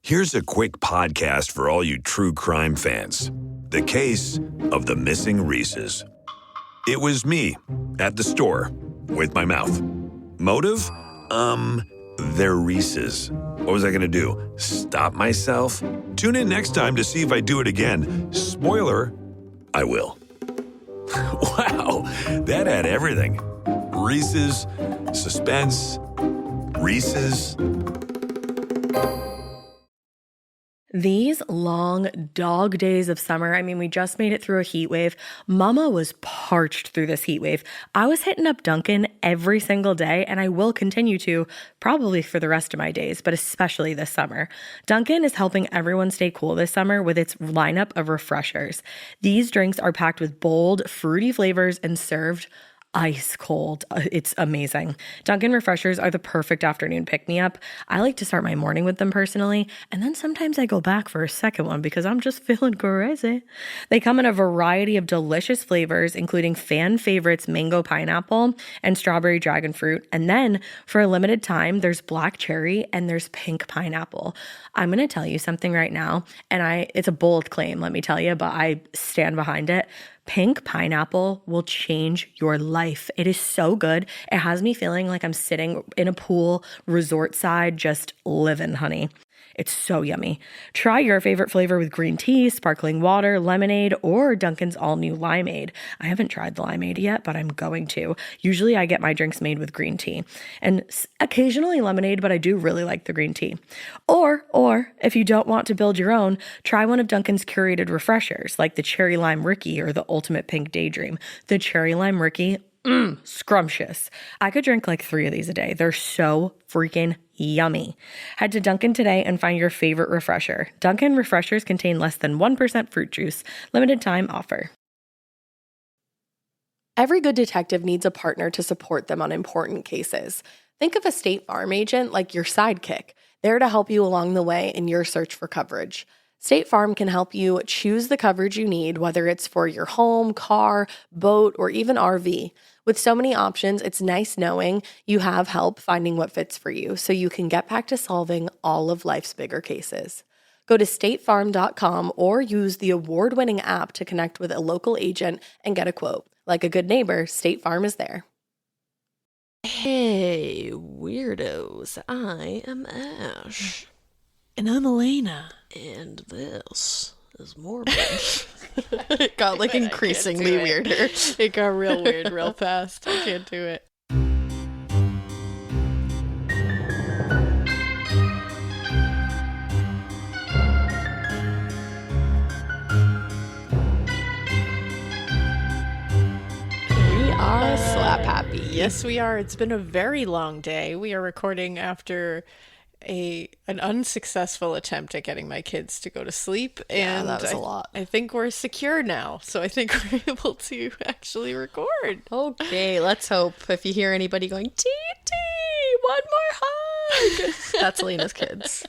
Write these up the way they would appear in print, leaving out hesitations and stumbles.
Here's a quick podcast for all you true crime fans. The case of the missing Reeses. It was me at the store with my mouth. Motive? They're Reeses. What was I going to do? Stop myself? Tune in next time to see if I do it again. Spoiler, I will. Wow, that had everything. Reeses, suspense, Reeses. These long dog days of summer, I mean, we just made it through a heat wave. Mama was parched through this heat wave. I was hitting up Dunkin' every single day, and I will continue to probably for the rest of my days, but especially this summer. Dunkin' is helping everyone stay cool this summer with its lineup of refreshers. These drinks are packed with bold, fruity flavors and served ice cold. It's amazing. Dunkin' refreshers are the perfect afternoon pick-me-up. I like to start my morning with them personally, and then sometimes I go back for a second one because I'm just feeling crazy. They come in a variety of delicious flavors, including fan favorites mango pineapple and strawberry dragon fruit. And then for a limited time, there's black cherry and there's pink pineapple. I'm going to tell you something right now, and it's a bold claim, let me tell you, but I stand behind it. Pink pineapple will change your life. It is so good. It has me feeling like I'm sitting in a pool, resort side, just living, honey. It's so yummy. Try your favorite flavor with green tea, sparkling water, lemonade, or Dunkin's all-new limeade. I haven't tried the limeade yet, but I'm going to. Usually I get my drinks made with green tea and occasionally lemonade, but I do really like the green tea. Or if you don't want to build your own, try one of Dunkin's curated refreshers like the Cherry Lime Ricky or the Ultimate Pink Daydream. The Cherry Lime Ricky, scrumptious. I could drink like 3 of these a day. They're so freaking yummy. Head to Dunkin' today and find your favorite refresher. Dunkin' refreshers contain less than 1% fruit juice. Limited time offer. Every good detective needs a partner to support them on important cases. Think of a State Farm agent like your sidekick, there to help you along the way in your search for coverage. State Farm can help you choose the coverage you need, whether it's for your home, car, boat, or even RV. With so many options, it's nice knowing you have help finding what fits for you so you can get back to solving all of life's bigger cases. Go to statefarm.com or use the award-winning app to connect with a local agent and get a quote. Like a good neighbor, State Farm is there. Hey, weirdos. I am Ash. And I'm Alaina. And this is morbid. It got like increasingly weirder. It got real weird real fast. I can't do it. We are slap happy. Yes, we are. It's been a very long day. We are recording after an unsuccessful attempt at getting my kids to go to sleep, and that was a lot. I think we're secure now, so I think we're able to actually record. Okay, let's hope. If you hear anybody going, "Tee, one more hug," that's Alina's kids.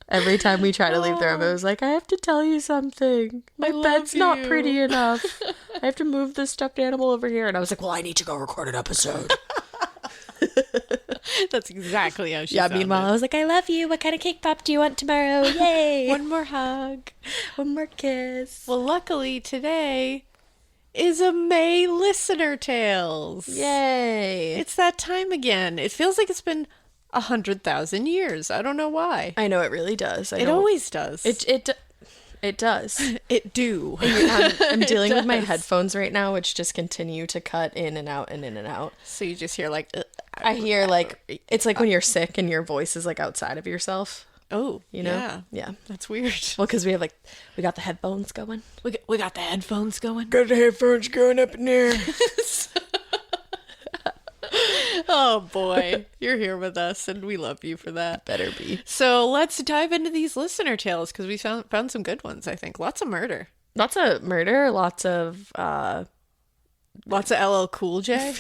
Every time we try to leave the room, it was like, I have to tell you something. My bed's not pretty enough. I have to move this stuffed animal over here. And I was like, well, I need to go record an episode. That's exactly how she sounded. Meanwhile, I was like, I love you. What kind of cake pop do you want tomorrow? Yay. One more hug. One more kiss. Well, luckily today is a May Listener Tales. Yay. It's that time again. It feels like it's been 100,000 years. I don't know why. I know it really does. It always does. It does. It do. I'm dealing with my headphones right now, which just continue to cut in and out and in and out. So you just hear like... I hear like... It's like when you're sick and your voice is like outside of yourself. Oh, you know? Yeah. That's weird. Well, because we got the headphones going. We got the headphones going. Got the headphones going up in there. Oh boy, you're here with us and we love you for that. Better be. So let's dive into these listener tales because we found some good ones, I think. Lots of murder. Lots of murder, lots of LL Cool J.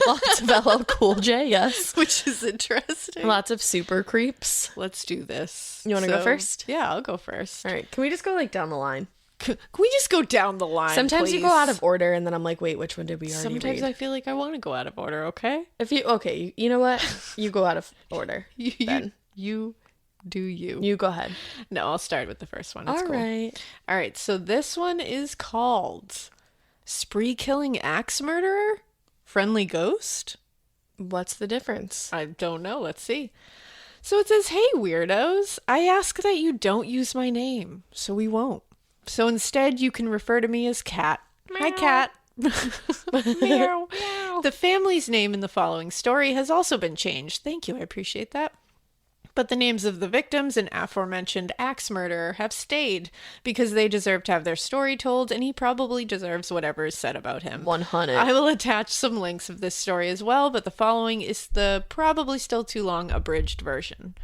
Lots of LL Cool J, yes. Which is interesting. Lots of super creeps. Let's do this. You want to go first? Yeah, I'll go first. All right. Can we just go like down the line? Can we just go down the line, Sometimes please? you go out of order and then I'm like, wait, which one did we already Sometimes read? I feel like I want to go out of order, okay? You know what? You go out of order. You Do you? You go ahead. No, I'll start with the first one. It's All cool. right. All right, so this one is called Spree Killing Axe Murderer? Friendly Ghost? What's the difference? I don't know. Let's see. So it says, hey, weirdos, I ask that you don't use my name, so we won't. So instead, you can refer to me as Cat. Hi, Cat. Meow. The family's name in the following story has also been changed. Thank you. I appreciate that. But the names of the victims and aforementioned axe murderer have stayed because they deserve to have their story told, and he probably deserves whatever is said about him. 100. I will attach some links of this story as well, but the following is the probably still too long abridged version.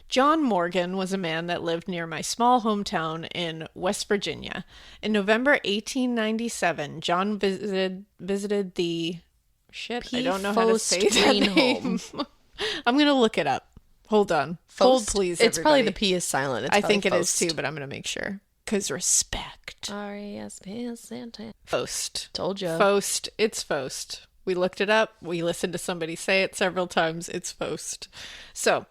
John Morgan was a man that lived near my small hometown in West Virginia. In November 1897, John visited the... I don't know how to say that name. I'm going to look it up. Hold on. Hold, please, It's probably the everybody. P is silent. It's I think it probably is too, but I'm going to make sure. Because respect. R-E-S-P-S-A-N-T. Fost. Told you. Fost. It's Fost. We looked it up. We listened to somebody say it several times. It's Fost. So,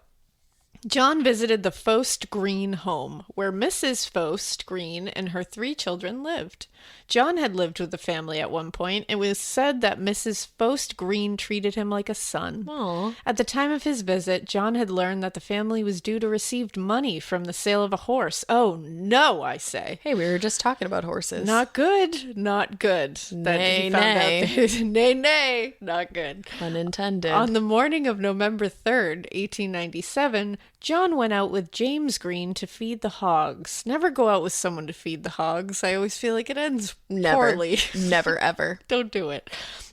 John visited the Fost Green home, where Mrs. Fost Green and her 3 children lived. John had lived with the family at one point. It was said that Mrs. Fost Green treated him like a son. Aw. At the time of his visit, John had learned that the family was due to receive money from the sale of a horse. Oh no, I say. Hey, we were just talking about horses. Not good. Not good. That he Nay, found nay. out nay, nay. Not good. Unintended. On the morning of November 3rd, 1897, John went out with James Green to feed the hogs. Never go out with someone to feed the hogs. I always feel like it ends poorly. Never, ever. Don't do it.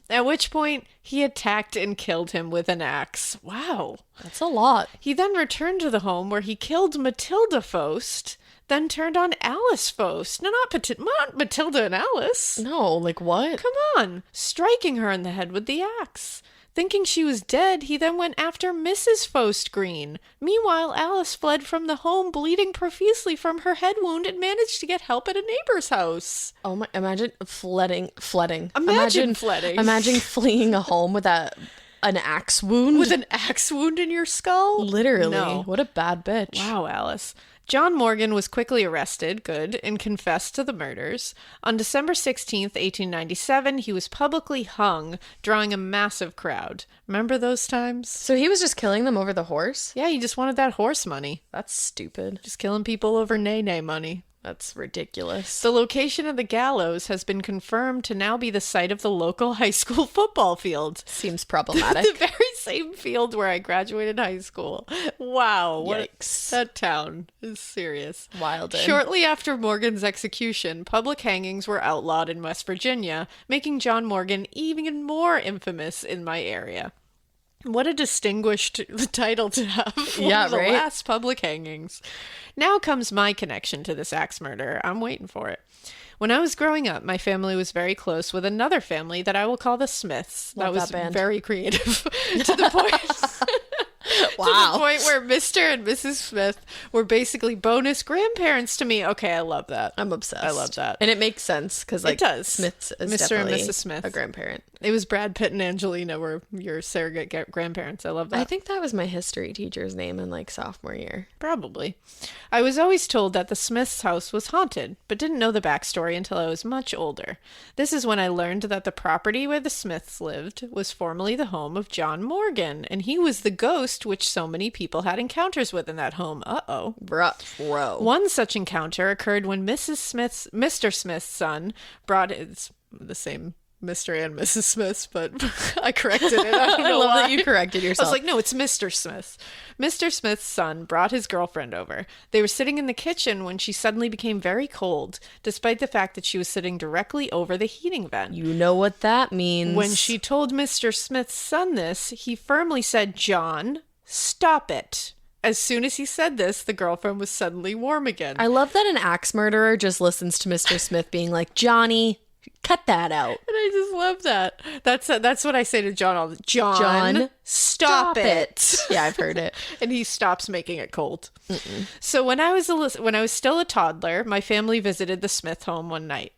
At which point, he attacked and killed him with an axe. Wow. That's a lot. He then returned to the home where he killed Matilda Fost, then turned on Alice Fost. No, not Matilda and Alice. No, like what? Come on. Striking her in the head with the axe. Thinking she was dead, he then went after Mrs. Fost Green. Meanwhile, Alice fled from the home, bleeding profusely from her head wound, and managed to get help at a neighbor's house. Oh my, imagine flooding. Imagine flooding. Imagine fleeing a home with an axe wound. With an axe wound in your skull? Literally. No. What a bad bitch. Wow, Alice. John Morgan was quickly arrested, and confessed to the murders. On December 16th, 1897, he was publicly hung, drawing a massive crowd. Remember those times? So he was just killing them over the horse? Yeah, he just wanted that horse money. That's stupid. Just killing people over nay-nay money. That's ridiculous. The location of the gallows has been confirmed to now be the site of the local high school football field. Seems problematic. The very same field where I graduated high school. Wow. Yikes. That town is serious. Wild. Shortly after Morgan's execution, public hangings were outlawed in West Virginia, making John Morgan even more infamous in my area. What a distinguished title to have. One Yeah, of the right? last public hangings. Now comes my connection to this axe murder. I'm waiting for it. When I was growing up, my family was very close with another family that I will call the Smiths. Love that was that band. very creative to the point. Wow. To the point where Mr. and Mrs. Smith were basically bonus grandparents to me. Okay, I love that. I'm obsessed. I love that. And it makes sense because, like, It does. Smiths is Mr. and definitely Mrs. Smith. a grandparent. It was Brad Pitt and Angelina were your surrogate grandparents. I love that. I think that was my history teacher's name in, like, sophomore year. Probably. I was always told that the Smiths' house was haunted, but didn't know the backstory until I was much older. This is when I learned that the property where the Smiths lived was formerly the home of John Morgan, and he was the ghost which so many people had encounters with in that home. Uh-oh. Bro. One such encounter occurred when Mr. Smith's son brought it's the same Mr. and Mrs. Smith, but I corrected it. I don't know I love why. that you corrected I yourself. was like, no, it's Mr. Smith. Mr. Smith's son brought his girlfriend over. They were sitting in the kitchen when she suddenly became very cold, despite the fact that she was sitting directly over the heating vent. You know what that means. When she told Mr. Smith's son this, he firmly said, "John, stop it." As soon as he said this, the girlfriend was suddenly warm again. I love that an axe murderer just listens to Mr. Smith being like, Johnny, cut that out. And I just love that. That's what I say to John all the John, John, stop it. Yeah, I've heard it. And he stops making it cold. So when I was still a toddler, my family visited the Smith home one night.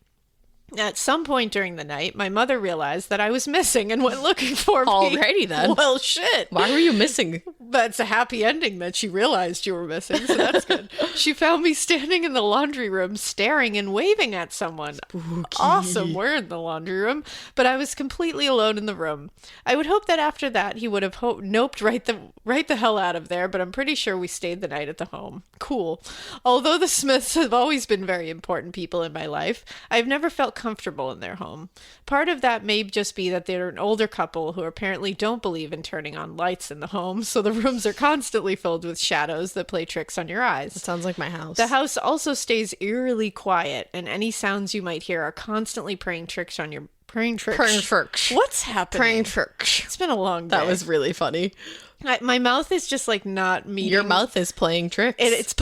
At some point during the night, my mother realized that I was missing and went looking for me. Alrighty then. Well, shit. Why were you missing? That's a happy ending that she realized you were missing, so that's good. She found me standing in the laundry room, staring and waving at someone. Spooky. Awesome, we're in the laundry room, but I was completely alone in the room. I would hope that after that he would have noped right the hell out of there, but I'm pretty sure we stayed the night at the home. Cool. Although the Smiths have always been very important people in my life, I've never felt comfortable in their home. Part of that may just be that they're an older couple who apparently don't believe in turning on lights in the home, so the rooms are constantly filled with shadows that play tricks on your eyes. That sounds like my house. The house also stays eerily quiet, and any sounds you might hear are constantly praying tricks on your... Praying tricks. What's happening? Praying tricks. It's been a long day. That was really funny. My mouth is just like not meeting... Your mouth is playing tricks. It's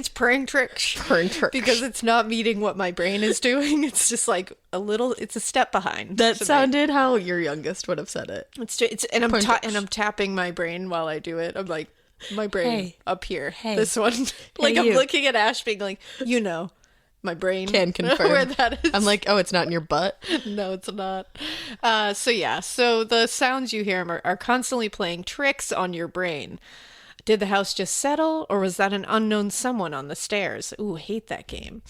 praying tricks. Praying tricks. Because it's not meeting what my brain is doing. It's just like it's a step behind. That sounded how your youngest would have said it. I'm tapping my brain while I do it. I'm like, my brain up here. Hey. This one. Like I'm looking at Ash being like, my brain Can confirm where that is. I'm like, oh, it's not in your butt? No, it's not. So the sounds you hear are constantly playing tricks on your brain. Did the house just settle, or was that an unknown someone on the stairs? Ooh, hate that game.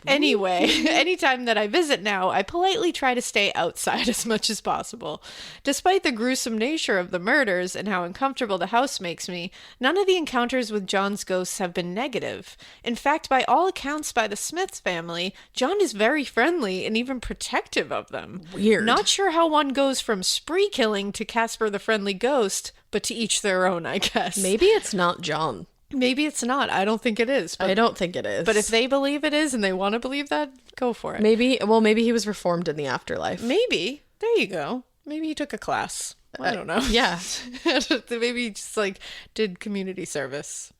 Anyway, anytime that I visit now, I politely try to stay outside as much as possible. Despite the gruesome nature of the murders and how uncomfortable the house makes me, none of the encounters with John's ghosts have been negative. In fact, by all accounts by the Smiths family, John is very friendly and even protective of them. Weird. Not sure how one goes from spree killing to Casper the Friendly Ghost, but to each their own, I guess. Maybe it's not John. Maybe it's not. I don't think it is. I don't think it is. But if they believe it is and they want to believe that, go for it. Maybe he was reformed in the afterlife. Maybe. There you go. Maybe he took a class. I don't know. Yeah. Maybe he just like did community service.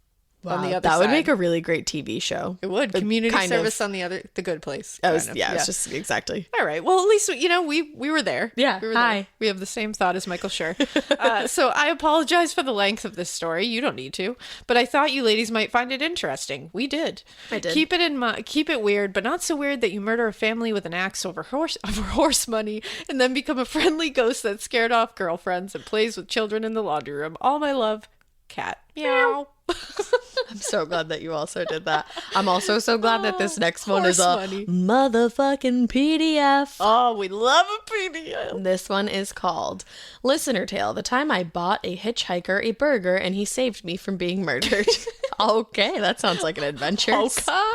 Wow, on the other that side. would make a really great TV show. It would. Community service on the Good Place. It's just exactly. All right. Well, at least, we were there. Yeah. We were Hi. there. We have the same thought as Michael Schur. So I apologize for the length of this story. You don't need to. But I thought you ladies might find it interesting. We did. I did. Keep it weird, but not so weird that you murder a family with an axe over horse money and then become a friendly ghost that scared off girlfriends and plays with children in the laundry room. All my love, Cat. Meow. I'm so glad that you also did that. I'm also so glad that this next one is a money. motherfucking PDF. Oh, we love a PDF. This one is called Listener Tale, the time I bought a hitchhiker a burger and he saved me from being murdered. Okay, that sounds like an adventure.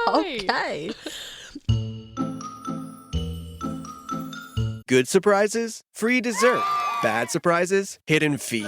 Okay. Good surprises, free dessert. Bad surprises, hidden fees.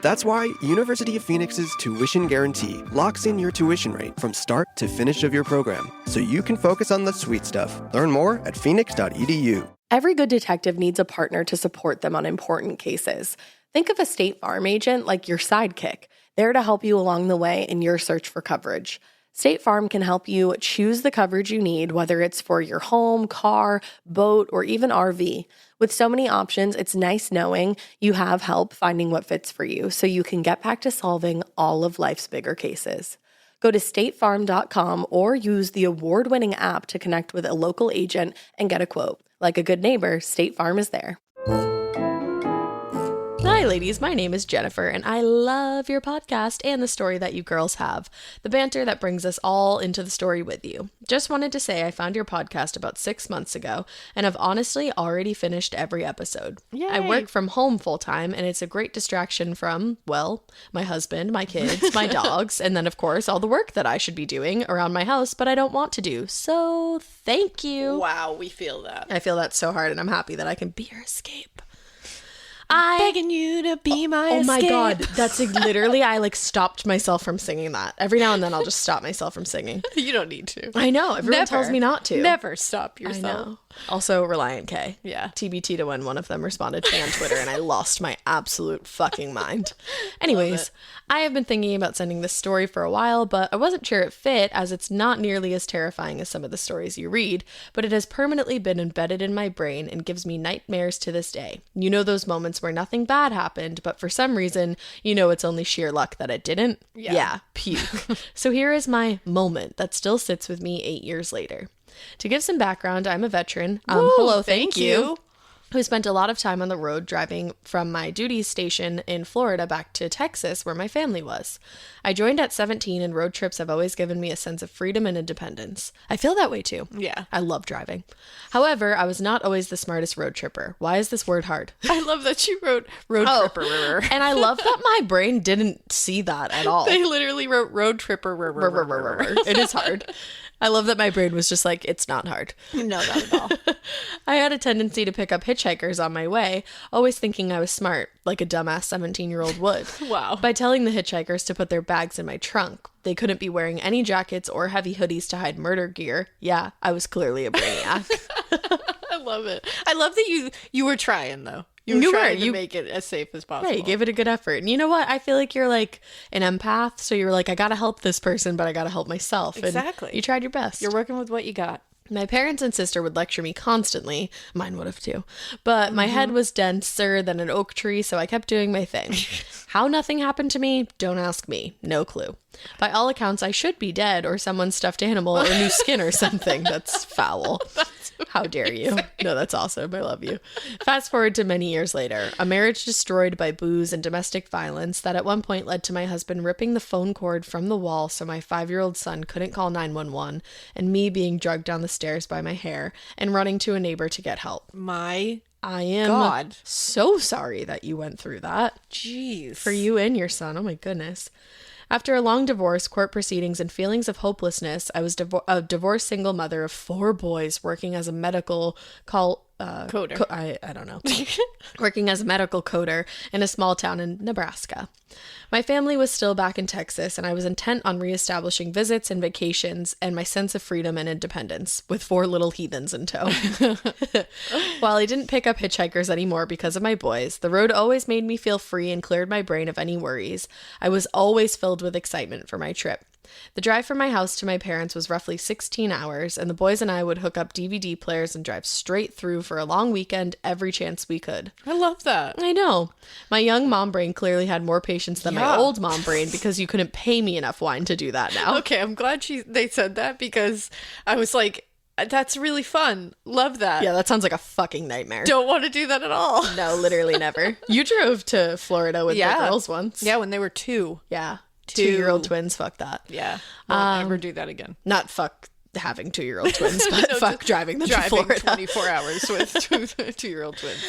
That's why University of Phoenix's Tuition Guarantee locks in your tuition rate from start to finish of your program, so you can focus on the sweet stuff. Learn more at phoenix.edu. Every good detective needs a partner to support them on important cases. Think of a State Farm agent like your sidekick, there to help you along the way in your search for coverage. State Farm can help you choose the coverage you need, whether it's for your home, car, boat, or even RV. With so many options, it's nice knowing you have help finding what fits for you so you can get back to solving all of life's bigger cases. Go to statefarm.com or use the award-winning app to connect with a local agent and get a quote. Like a good neighbor, State Farm is there. Hi ladies, my name is Jennifer and I love your podcast and the story that you girls have. The banter that brings us all into the story with you. Just wanted to say I found your podcast about 6 months ago and have honestly already finished every episode. Yay. I work from home full time and it's a great distraction from, well, my husband, my kids, my dogs, and then of course all the work that I should be doing around my house but I don't want to do. So thank you. Wow, we feel that. I feel that so hard and I'm happy that I can be your escape. Begging you to be my escape. Oh my god, that's literally, I stopped myself from singing that. Every now and then I'll just stop myself from singing. You don't need to. I know, everyone tells me not to. Never stop I yourself. know. Also, Reliant K. Yeah. TBT to when one of them responded to me on Twitter and I lost my absolute fucking mind. Anyways, I have been thinking about sending this story for a while, but I wasn't sure it fit as it's not nearly as terrifying as some of the stories you read, but it has permanently been embedded in my brain and gives me nightmares to this day. You know those moments moments where nothing bad happened, but for some reason, it's only sheer luck that it didn't. Yeah, puke. So here is my moment that still sits with me 8 years later. To give some background, I'm a veteran. Hello, thank you. Who spent a lot of time on the road driving from my duty station in Florida back to Texas, where my family was. I joined at 17, and road trips have always given me a sense of freedom and independence. I feel that way too. Yeah. I love driving. However, I was not always the smartest road tripper. Why is this word hard? I love that you wrote road tripper. And I love that my brain didn't see that at all. They literally wrote road tripper. It is hard. I love that my brain was just like, it's not hard. No, not at all. I had a tendency to pick up hitchhikers on my way, always thinking I was smart, like a dumbass 17-year-old would. Wow. By telling the hitchhikers to put their bags in my trunk. They couldn't be wearing any jackets or heavy hoodies to hide murder gear. Yeah, I was clearly a brainiac. I love it. I love that you were trying, though. You were trying to make it as safe as possible. Yeah, you gave it a good effort. And you know what? I feel like you're like an empath. So you're like, I got to help this person, but I got to help myself. Exactly. And you tried your best. You're working with what you got. My parents and sister would lecture me constantly. Mine would have too. But my head was denser than an oak tree, so I kept doing my thing. How nothing happened to me? Don't ask me. No clue. By all accounts, I should be dead or someone's stuffed animal or new skin or something. That's foul. How dare you? No, that's awesome. I love you. Fast forward to many years later. A marriage destroyed by booze and domestic violence that at one point led to my husband ripping the phone cord from the wall so my 5-year-old son couldn't call 911, and me being drugged down the stairs by my hair and running to a neighbor to get help. My I am God. So sorry that you went through that. Jeez. For you and your son. Oh my goodness. After a long divorce, court proceedings, and feelings of hopelessness, I was a divorced single mother of 4 boys working as a medical coder. I don't know. Working as a medical coder in a small town in Nebraska. My family was still back in Texas, and I was intent on reestablishing visits and vacations and my sense of freedom and independence, with 4 little heathens in tow. While I didn't pick up hitchhikers anymore because of my boys, the road always made me feel free and cleared my brain of any worries. I was always filled with excitement for my trip. The drive from my house to my parents was roughly 16 hours, and the boys and I would hook up DVD players and drive straight through for a long weekend every chance we could. I love that. I know. My young mom brain clearly had more patience than my old mom brain because you couldn't pay me enough wine to do that now. Okay, I'm glad they said that, because I was like, that's really fun. Love that. Yeah, that sounds like a fucking nightmare. Don't want to do that at all. No, literally never. You drove to Florida with the girls once. Yeah, when they were 2. Yeah. 2-year-old twins, fuck that. Yeah. Won't ever do that again. Not fuck having 2-year-old twins, but no, fuck driving them to Florida. 24 hours with 2-year-old twins.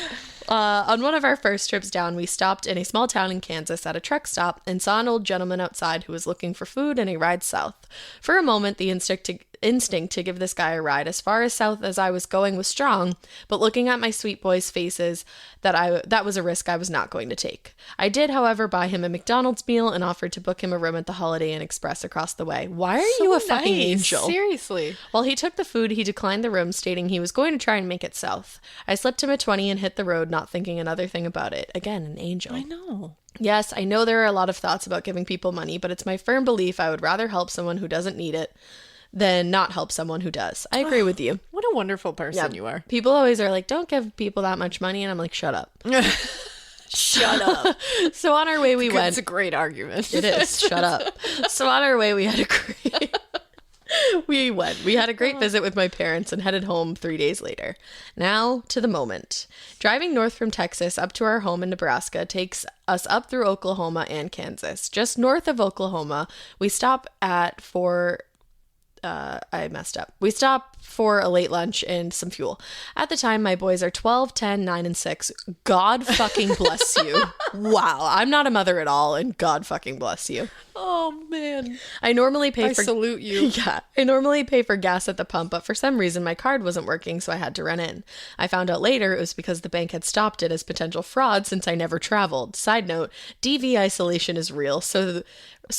On one of our first trips down, we stopped in a small town in Kansas at a truck stop and saw an old gentleman outside who was looking for food and a ride south. For a moment, the instinct to give this guy a ride as far as south as I was going was strong, but looking at my sweet boys' faces, that was a risk I was not going to take. I did, however, buy him a McDonald's meal and offered to book him a room at the Holiday Inn Express across the way. Why are you a fucking angel? Seriously. While he took the food, he declined the room, stating he was going to try and make it south. I slipped him a 20 and hit the road, not thinking another thing about it. Again, an angel. I know. Yes, I know there are a lot of thoughts about giving people money, but it's my firm belief I would rather help someone who doesn't need it than not help someone who does. I agree with you. What a wonderful person you are. People always are like, don't give people that much money. And I'm like, shut up. Shut up. So on our way we went. It's a great argument. It is. Shut up. So on our way we had a great... We had a great visit with my parents and headed home 3 days later. Now to the moment. Driving north from Texas up to our home in Nebraska takes us up through Oklahoma and Kansas. Just north of Oklahoma, we stop We stop for a late lunch and some fuel. At the time, my boys are 12, 10, 9, and 6. God fucking bless you. Wow. I'm not a mother at all, and God fucking bless you. Oh, man. I normally pay for... salute you. Yeah. I normally pay for gas at the pump, but for some reason my card wasn't working, so I had to run in. I found out later it was because the bank had stopped it as potential fraud since I never traveled. Side note, DV isolation is real, so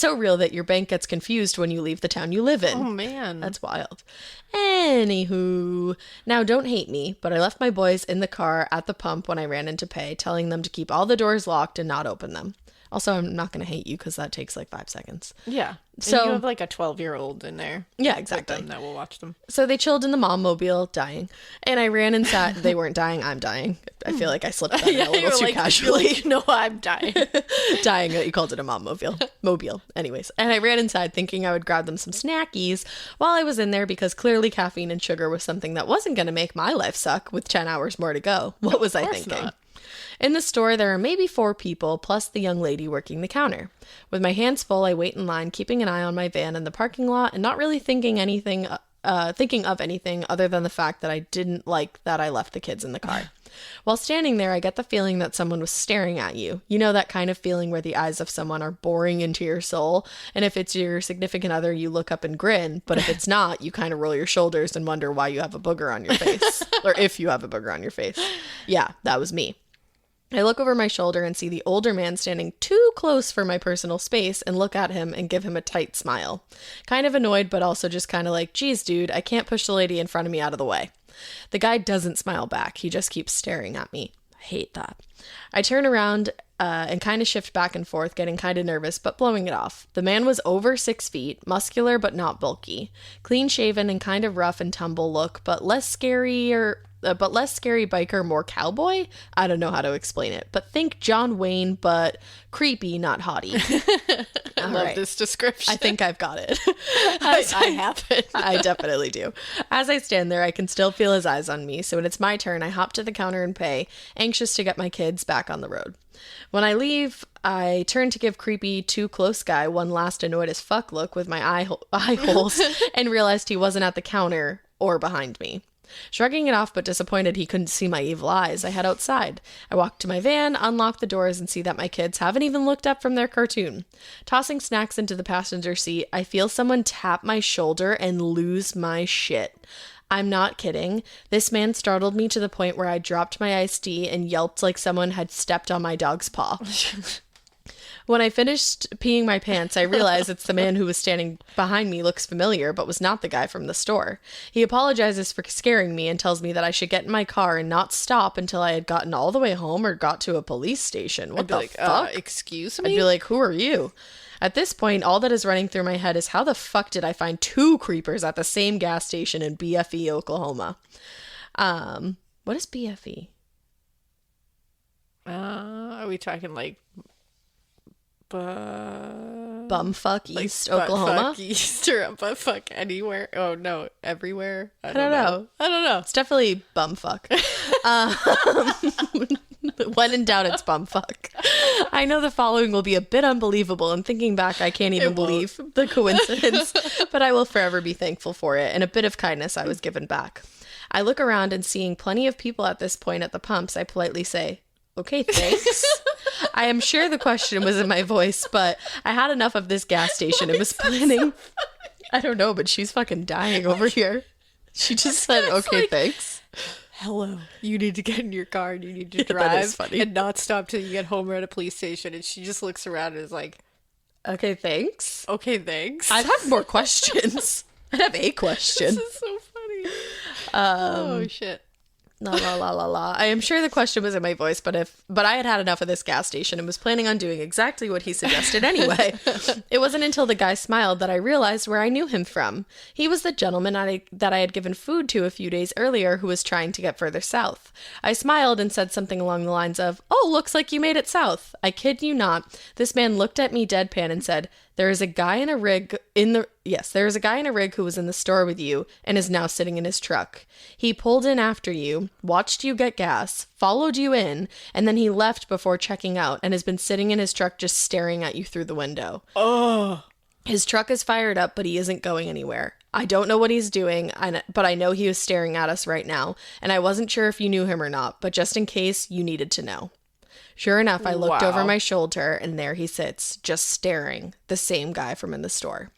real that your bank gets confused when you leave the town you live in. Oh, man. That's wild. Anywho, now don't hate me, but I left my boys in the car at the pump when I ran in to pay, telling them to keep all the doors locked and not open them. Also, I'm not going to hate you because that takes like 5 seconds. Yeah. So and you have like a 12-year-old in there. Yeah, exactly. That will watch them. So they chilled in the mom mobile, dying. And I ran and sat. They weren't dying. I'm dying. I feel like I slipped that in a little too casually. No, I'm dying. Dying. You called it a mom mobile. Mobile. Anyways. And I ran inside thinking I would grab them some snackies while I was in there because clearly caffeine and sugar was something that wasn't going to make my life suck with 10 hours more to go. What was I thinking? Not. In the store, there are maybe 4 people, plus the young lady working the counter. With my hands full, I wait in line, keeping an eye on my van in the parking lot and not really thinking of anything other than the fact that I didn't like that I left the kids in the car. While standing there, I get the feeling that someone was staring at you. You know that kind of feeling where the eyes of someone are boring into your soul, and if it's your significant other, you look up and grin, but if it's not, you kind of roll your shoulders and wonder why you have a booger on your face, or if you have a booger on your face. Yeah, that was me. I look over my shoulder and see the older man standing too close for my personal space and look at him and give him a tight smile. Kind of annoyed, but also just kind of like, geez, dude, I can't push the lady in front of me out of the way. The guy doesn't smile back. He just keeps staring at me. I hate that. I turn around and kind of shift back and forth, getting kind of nervous, but blowing it off. The man was over 6 feet, muscular but not bulky, clean shaven and kind of rough and tumble look, but less scary biker, more cowboy. I don't know how to explain it, but think John Wayne, but creepy, not haughty. I love this description. I think I've got it. I have it. I definitely do. As I stand there, I can still feel his eyes on me, so when it's my turn, I hop to the counter and pay, anxious to get my kids back on the road. When I leave, I turn to give creepy, too close guy one last annoyed as fuck look with my eye holes and realized he wasn't at the counter or behind me. Shrugging it off but disappointed he couldn't see my evil eyes, I head outside. I walk to my van, unlock the doors, and see that my kids haven't even looked up from their cartoon. Tossing snacks into the passenger seat, I feel someone tap my shoulder and lose my shit. I'm not kidding. This man startled me to the point where I dropped my iced tea and yelped like someone had stepped on my dog's paw. When I finished peeing my pants, I realized it's the man who was standing behind me looks familiar, but was not the guy from the store. He apologizes for scaring me and tells me that I should get in my car and not stop until I had gotten all the way home or got to a police station. What the fuck? Excuse me? I'd be like, who are you? At this point, all that is running through my head is how the fuck did I find 2 creepers at the same gas station in BFE, Oklahoma? What is BFE? Are we talking like Bumfuck East, like Oklahoma? Buttfuck East or buttfuck anywhere? Oh no, everywhere. I don't know. I don't know. It's definitely bumfuck. When in doubt, it's bumfuck. I know the following will be a bit unbelievable, and thinking back, I can't even believe the coincidence, but I will forever be thankful for it, and a bit of kindness I was given back. I look around and seeing plenty of people at this point at the pumps, I politely say, okay, thanks. I am sure the question was in my voice, but I had enough of this gas station and was planning. I don't know, but she's fucking dying over here. She just said, okay, like, thanks. Hello. You need to get in your car and you need to That drive is funny. and not stop till you get home or at a police station. And she just looks around and is like, okay, thanks. okay, thanks. I'd have more questions. I'd have a question. This is so funny. Oh, shit. La la la la la. I am sure the question was in my voice, but I had had enough of this gas station and was planning on doing exactly what he suggested anyway. It wasn't until the guy smiled that I realized where I knew him from. He was the gentleman that I had given food to a few days earlier who was trying to get further south. I smiled and said something along the lines of, "Oh, looks like you made it south." I kid you not. This man looked at me deadpan and said, there is a guy in a rig who was in the store with you and is now sitting in his truck. He pulled in after you, watched you get gas, followed you in, and then he left before checking out and has been sitting in his truck just staring at you through the window. Oh. His truck is fired up, but he isn't going anywhere. I don't know what he's doing, but I know he was staring at us right now, and I wasn't sure if you knew him or not, but just in case, you needed to know. Sure enough, I looked over my shoulder, and there he sits, just staring, the same guy from in the store.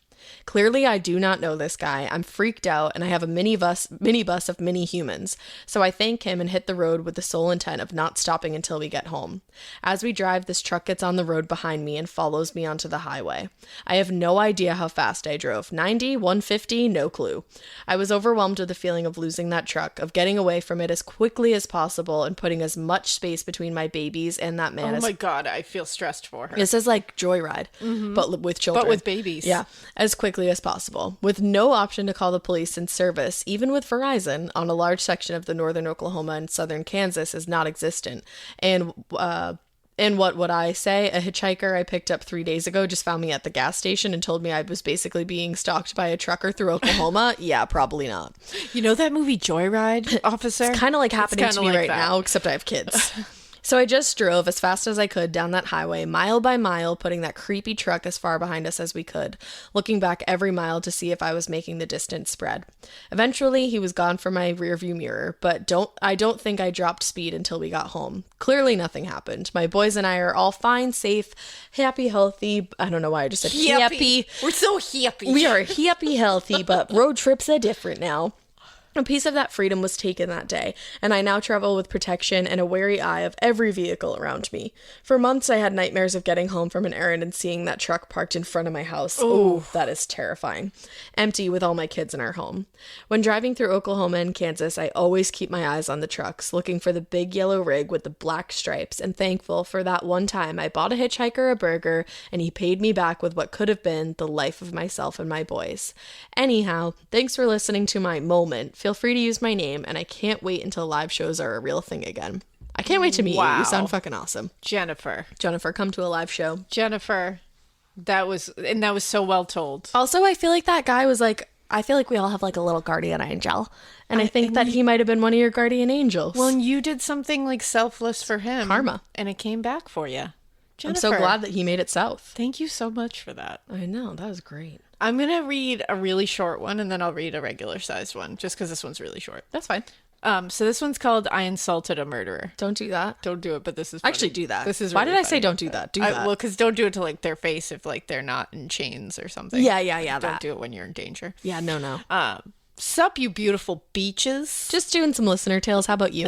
Clearly, I do not know this guy. I'm freaked out, and I have a minibus of mini humans. So I thank him and hit the road with the sole intent of not stopping until we get home. As we drive, this truck gets on the road behind me and follows me onto the highway. I have no idea how fast I drove. 90, 150, no clue. I was overwhelmed with the feeling of losing that truck, of getting away from it as quickly as possible and putting as much space between my babies and that man. Oh my God, I feel stressed for her. This is like Joyride, but with children. But with babies. Yeah, as quickly as possible. With no option to call the police in service, even with Verizon, on a large section of the northern Oklahoma and southern Kansas is not existent. And what would I say? A hitchhiker I picked up 3 days ago just found me at the gas station and told me I was basically being stalked by a trucker through Oklahoma. Yeah, probably not. You know that movie Joyride, officer? It's kind of like happening to me right now, except I have kids. So I just drove as fast as I could down that highway, mile by mile, putting that creepy truck as far behind us as we could, looking back every mile to see if I was making the distance spread. Eventually, he was gone from my rearview mirror, but I don't think I dropped speed until we got home. Clearly, nothing happened. My boys and I are all fine, safe, happy, healthy. I don't know why I just said happy. We're so happy. We are happy, healthy, but road trips are different now. A piece of that freedom was taken that day, and I now travel with protection and a wary eye of every vehicle around me. For months, I had nightmares of getting home from an errand and seeing that truck parked in front of my house. Oh, that is terrifying. Empty with all my kids in our home. When driving through Oklahoma and Kansas, I always keep my eyes on the trucks, looking for the big yellow rig with the black stripes, and thankful for that one time I bought a hitchhiker a burger, and he paid me back with what could have been the life of myself and my boys. Anyhow, thanks for listening to my moment. Feel free to use my name, and I can't wait until live shows are a real thing again. I can't wait to meet you. You sound fucking awesome. Jennifer, come to a live show. Jennifer, that was so well told. Also, I feel like that guy was like, I feel like we all have like a little guardian angel, and I think that he might have been one of your guardian angels. Well, and you did something like selfless for him. Karma. And it came back for you. Jennifer, I'm so glad that he made it south. Thank you so much for that. I know, that was great. I'm going to read a really short one, and then I'll read a regular sized one, just because this one's really short. That's fine. So this one's called I Insulted a Murderer. Don't do that. Don't do it, but this is funny. Actually, do that. This is Why really did I funny. say don't do that? Do that. Well, because don't do it to like their face if like they're not in chains or something. Yeah. Don't do it when you're in danger. Yeah, no. Sup, you beautiful beaches. Just doing some listener tales. How about you?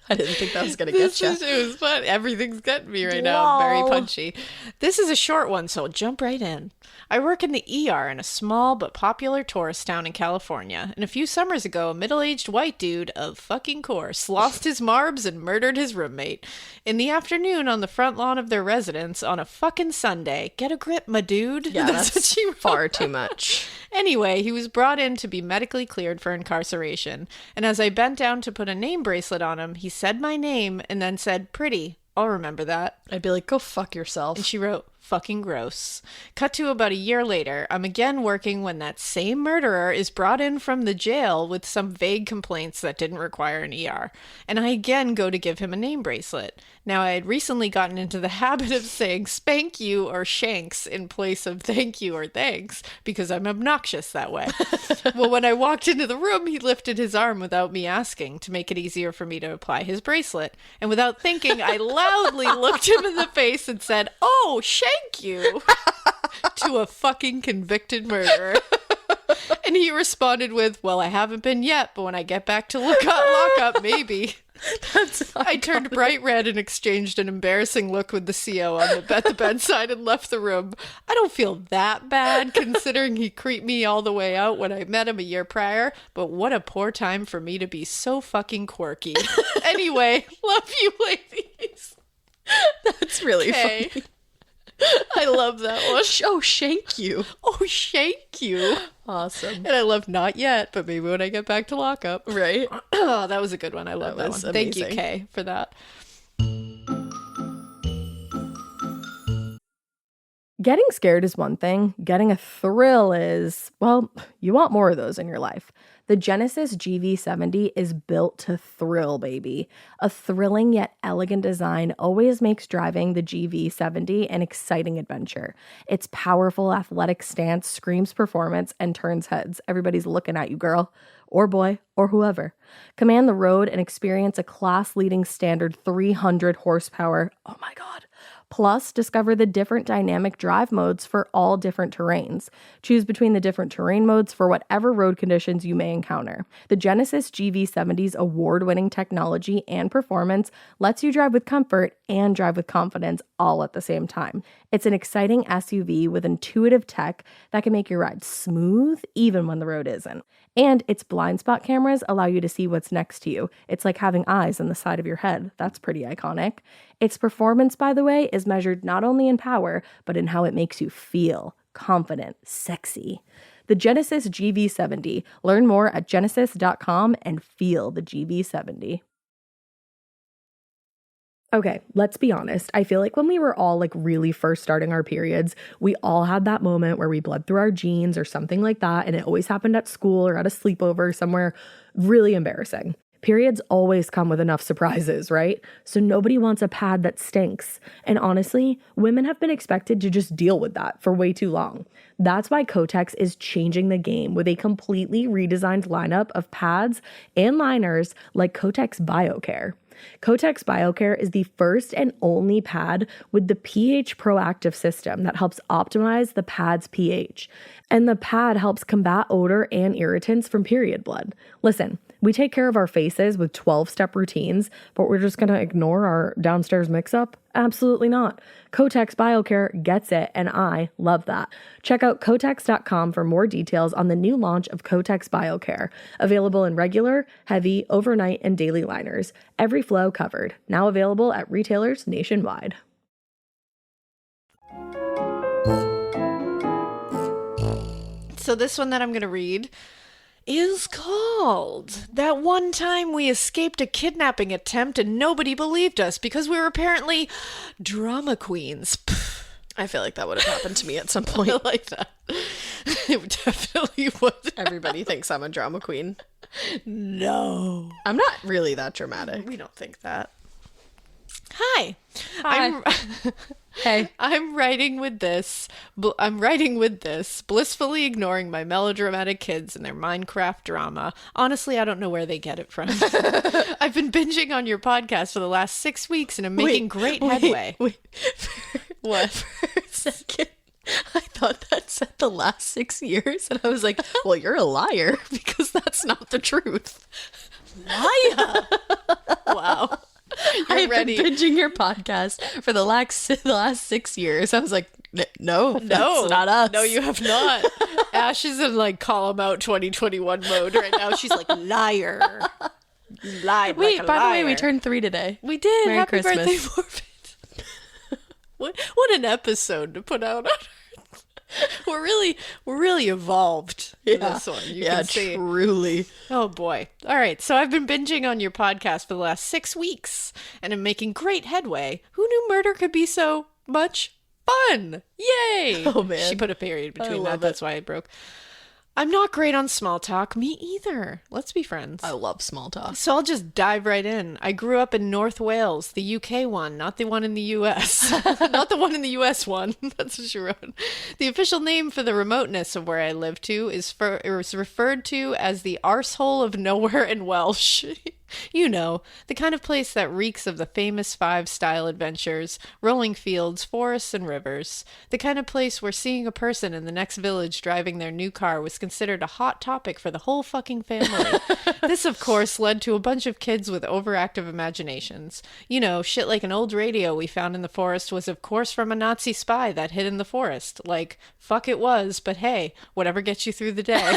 I didn't think that was going to get you. It was fun. Everything's getting me right now. I'm very punchy. This is a short one, so jump right in. I work in the ER in a small but popular tourist town in California, and a few summers ago, a middle-aged white dude, of fucking course, lost his marbs and murdered his roommate. In the afternoon, on the front lawn of their residence, on a fucking Sunday. Get a grip, my dude. Yeah, that's what she wrote. Far too much. Anyway, he was brought in to be medically cleared for incarceration, and as I bent down to put a name bracelet on him, he said my name and then said, "Pretty. I'll remember that." I'd be like, go fuck yourself. And she wrote, "Fucking gross." Cut to about a year later, I'm again working when that same murderer is brought in from the jail with some vague complaints that didn't require an ER. And I again go to give him a name bracelet. Now, I had recently gotten into the habit of saying spank you or shanks in place of thank you or thanks because I'm obnoxious that way. Well, when I walked into the room, he lifted his arm without me asking to make it easier for me to apply his bracelet. And without thinking, I loudly looked him in the face and said, "Oh, shank you," to a fucking convicted murderer. And he responded with, "Well, I haven't been yet, but when I get back to lock up, maybe." I turned bright red and exchanged an embarrassing look with the CO at the bedside and left the room. I don't feel that bad considering he creeped me all the way out when I met him a year prior, but what a poor time for me to be so fucking quirky. Anyway, love you ladies. That's really funny. I love that one. Oh, shank you. Oh, shank you. Awesome. And I love not yet, but maybe when I get back to lockup. Right? Oh, that was a good one. I love that one. Amazing. Thank you, Kay, for that. Getting scared is one thing. Getting a thrill is, well, you want more of those in your life. The Genesis GV70 is built to thrill, baby. A thrilling yet elegant design always makes driving the GV70 an exciting adventure. Its powerful athletic stance screams performance and turns heads. Everybody's looking at you, girl, or boy, or whoever. Command the road and experience a class-leading standard 300 horsepower, oh my God, Plus, discover the different dynamic drive modes for all different terrains. Choose between the different terrain modes for whatever road conditions you may encounter. The Genesis GV70's award-winning technology and performance lets you drive with comfort and drive with confidence all at the same time. It's an exciting SUV with intuitive tech that can make your ride smooth even when the road isn't. And its blind spot cameras allow you to see what's next to you. It's like having eyes on the side of your head. That's pretty iconic. Its performance, by the way, is measured not only in power, but in how it makes you feel confident, sexy. The Genesis GV70. Learn more at genesis.com and feel the GV70. Okay, let's be honest. I feel like when we were all really first starting our periods, we all had that moment where we bled through our jeans or something like that, and it always happened at school or at a sleepover somewhere really embarrassing. Periods always come with enough surprises, right? So nobody wants a pad that stinks. And honestly, women have been expected to just deal with that for way too long. That's why Kotex is changing the game with a completely redesigned lineup of pads and liners like Kotex BioCare. Kotex BioCare is the first and only pad with the pH proactive system that helps optimize the pad's pH. And the pad helps combat odor and irritants from period blood. Listen, we take care of our faces with 12-step routines, but we're just going to ignore our downstairs mix-up? Absolutely not. Kotex BioCare gets it, and I love that. Check out Kotex.com for more details on the new launch of Kotex BioCare, available in regular, heavy, overnight, and daily liners. Every flow covered. Now available at retailers nationwide. So this one that I'm going to read is called That One Time We Escaped a Kidnapping Attempt and Nobody Believed Us Because We Were Apparently Drama Queens. I feel like that would have happened to me at some point. I like that. It definitely would. Everybody thinks I'm a drama queen. No. I'm not really that dramatic. We don't think that. Hi. Hey. I'm writing with this, blissfully ignoring my melodramatic kids and their Minecraft drama. Honestly, I don't know where they get it from. I've been binging on your podcast for the last 6 weeks and I'm making great headway. What? For a second, I thought that said the last 6 years, and I was like, well, you're a liar, because that's not the truth. Liar! Wow. I've been binging your podcast for the last 6 years. I was like, no, that's not us. No, you have not. Ash is in call him out 2021 mode right now. She's like, liar. Lied. Wait, like a by liar. the way, we turned 3 today. We did. Merry Happy Christmas. birthday, Morbid. What an episode to put out on Earth. We're really evolved in this one. You can see. Truly. Oh boy. All right. So I've been binging on your podcast for the last 6 weeks and I'm making great headway. Who knew murder could be so much fun? Yay. Oh man. She put a period between love that. That's why it broke. I'm not great on small talk. Me either. Let's be friends. I love small talk. So I'll just dive right in. I grew up in North Wales, the UK one, not the one in the US. Not the one in the US one. That's what she wrote. The official name for the remoteness of where I live to is referred to as the arsehole of nowhere in Welsh. You know, the kind of place that reeks of the famous 5-style adventures, rolling fields, forests, and rivers. The kind of place where seeing a person in the next village driving their new car was considered a hot topic for the whole fucking family. This, of course, led to a bunch of kids with overactive imaginations. You know, shit like an old radio we found in the forest was, of course, from a Nazi spy that hid in the forest. Like, fuck it was, but hey, whatever gets you through the day.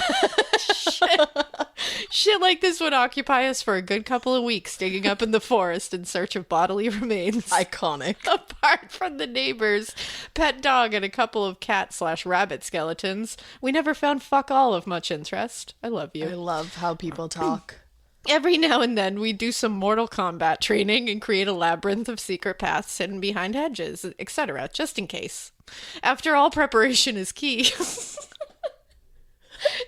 Shit like this would occupy us for a good couple of weeks, digging up in the forest in search of bodily remains. Iconic. Apart from the neighbor's pet dog and a couple of cat/rabbit skeletons, we never found fuck all of much interest. I love you. I love how people talk. Every now and then, we do some Mortal Kombat training and create a labyrinth of secret paths hidden behind hedges, etc., just in case. After all, preparation is key.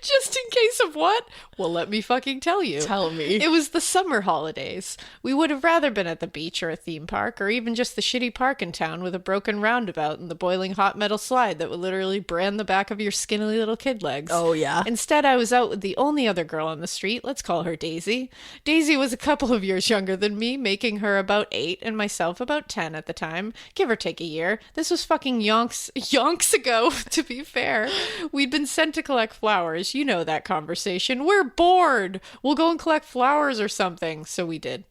Just in case a of what? Well, let me fucking tell you. Tell me. It was the summer holidays. We would have rather been at the beach or a theme park, or even just the shitty park in town with a broken roundabout and the boiling hot metal slide that would literally brand the back of your skinny little kid legs. Oh, yeah. Instead, I was out with the only other girl on the street. Let's call her Daisy. Daisy was a couple of years younger than me, making her about 8 and myself about 10 at the time, give or take a year. This was fucking yonks ago, to be fair. We'd been sent to collect flowers. You know that conversation. We're bored. We'll go and collect flowers or something. So we did.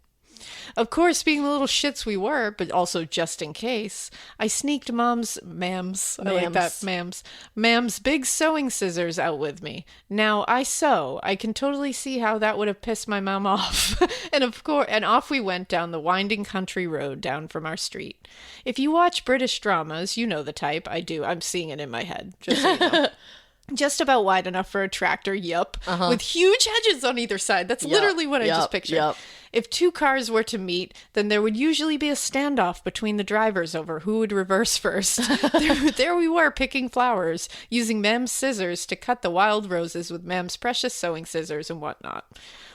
Of course, being the little shits we were, but also just in case, I sneaked Mom's big sewing scissors out with me. Now, I sew. I can totally see how that would have pissed my mom off. And off we went down the winding country road down from our street. If you watch British dramas, you know the type. I do. I'm seeing it in my head, just so you know. Just about wide enough for a tractor, with huge hedges on either side. That's literally what I just pictured. If two cars were to meet, then there would usually be a standoff between the drivers over who would reverse first. There we were, picking flowers, using Mam's scissors to cut the wild roses with Mam's precious sewing scissors and whatnot.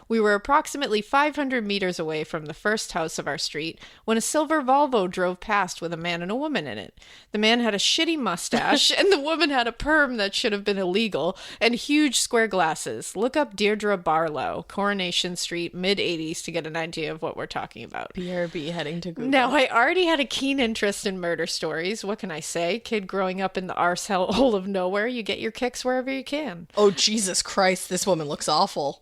We were approximately 500 meters away from the first house of our street when a silver Volvo drove past with a man and a woman in it. The man had a shitty mustache, and the woman had a perm that should have been illegal, and huge square glasses. Look up Deirdre Barlow, Coronation Street, mid-80s to get an idea of what we're talking about. BRB heading to Google. Now, I already had a keen interest in murder stories. What can I say? Kid growing up in the arsehole of nowhere, you get your kicks wherever you can. Oh, Jesus Christ, this woman looks awful.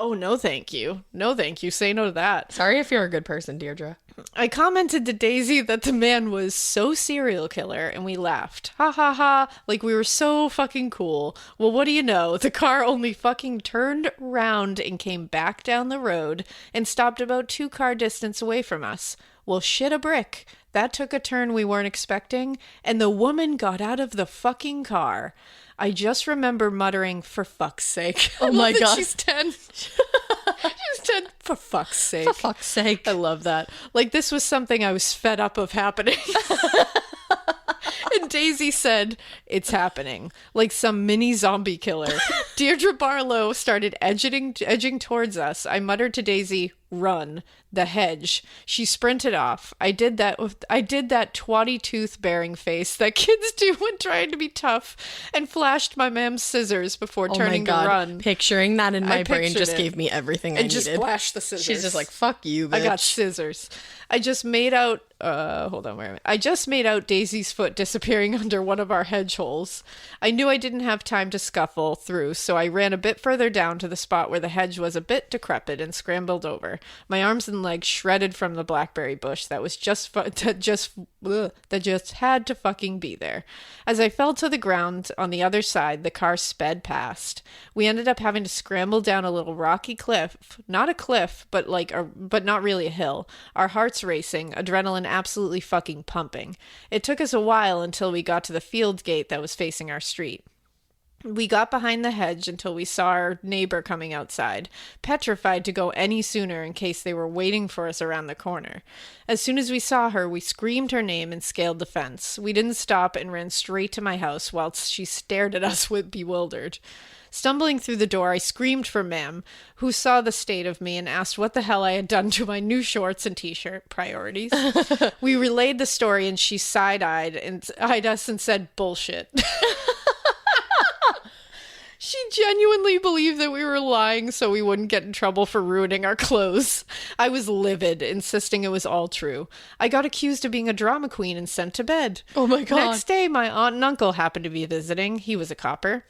Oh, no thank you. No thank you. Say no to that. Sorry if you're a good person, Deirdre. I commented to Daisy that the man was so serial killer, and we laughed. Ha ha ha, like we were so fucking cool. Well, what do you know? The car only fucking turned round and came back down the road and stopped about 2-car distance away from us. Well, shit a brick. That took a turn we weren't expecting, and the woman got out of the fucking car. I just remember muttering, for fuck's sake. Oh my God. She's 10. She's 10. For fuck's sake. For fuck's sake. I love that. Like, this was something I was fed up of happening. And Daisy said, it's happening. Like some mini zombie killer. Deirdre Barlow started edging towards us. I muttered to Daisy, run. The hedge. She sprinted off. I did that twatty tooth-bearing face that kids do when trying to be tough, and flashed my mam's scissors before turning to run. Picturing that in my brain just gave me everything I needed. And just flashed the scissors. She's just like, fuck you, bitch. I got scissors. I just made out hold on, wait a minute. I just made out Daisy's foot disappearing under one of our hedge holes. I knew I didn't have time to scuffle through, so I ran a bit further down to the spot where the hedge was a bit decrepit and scrambled over. My arms and legs shredded from the blackberry bush that was that just had to fucking be there. As I fell to the ground on the other side, the car sped past. We ended up having to scramble down a little rocky cliff, not a cliff, but not really a hill. Our hearts racing, adrenaline absolutely fucking pumping. It took us a while until we got to the field gate that was facing our street. We got behind the hedge until we saw our neighbor coming outside, petrified to go any sooner in case they were waiting for us around the corner. As soon as we saw her, we screamed her name and scaled the fence. We didn't stop and ran straight to my house whilst she stared at us with bewildered. Stumbling through the door, I screamed for Mam, who saw the state of me and asked what the hell I had done to my new shorts and t-shirt. Priorities. We relayed the story and she side-eyed us and said, bullshit. She genuinely believed that we were lying so we wouldn't get in trouble for ruining our clothes. I was livid, insisting it was all true. I got accused of being a drama queen and sent to bed. Oh my God. Next day, my aunt and uncle happened to be visiting. He was a copper.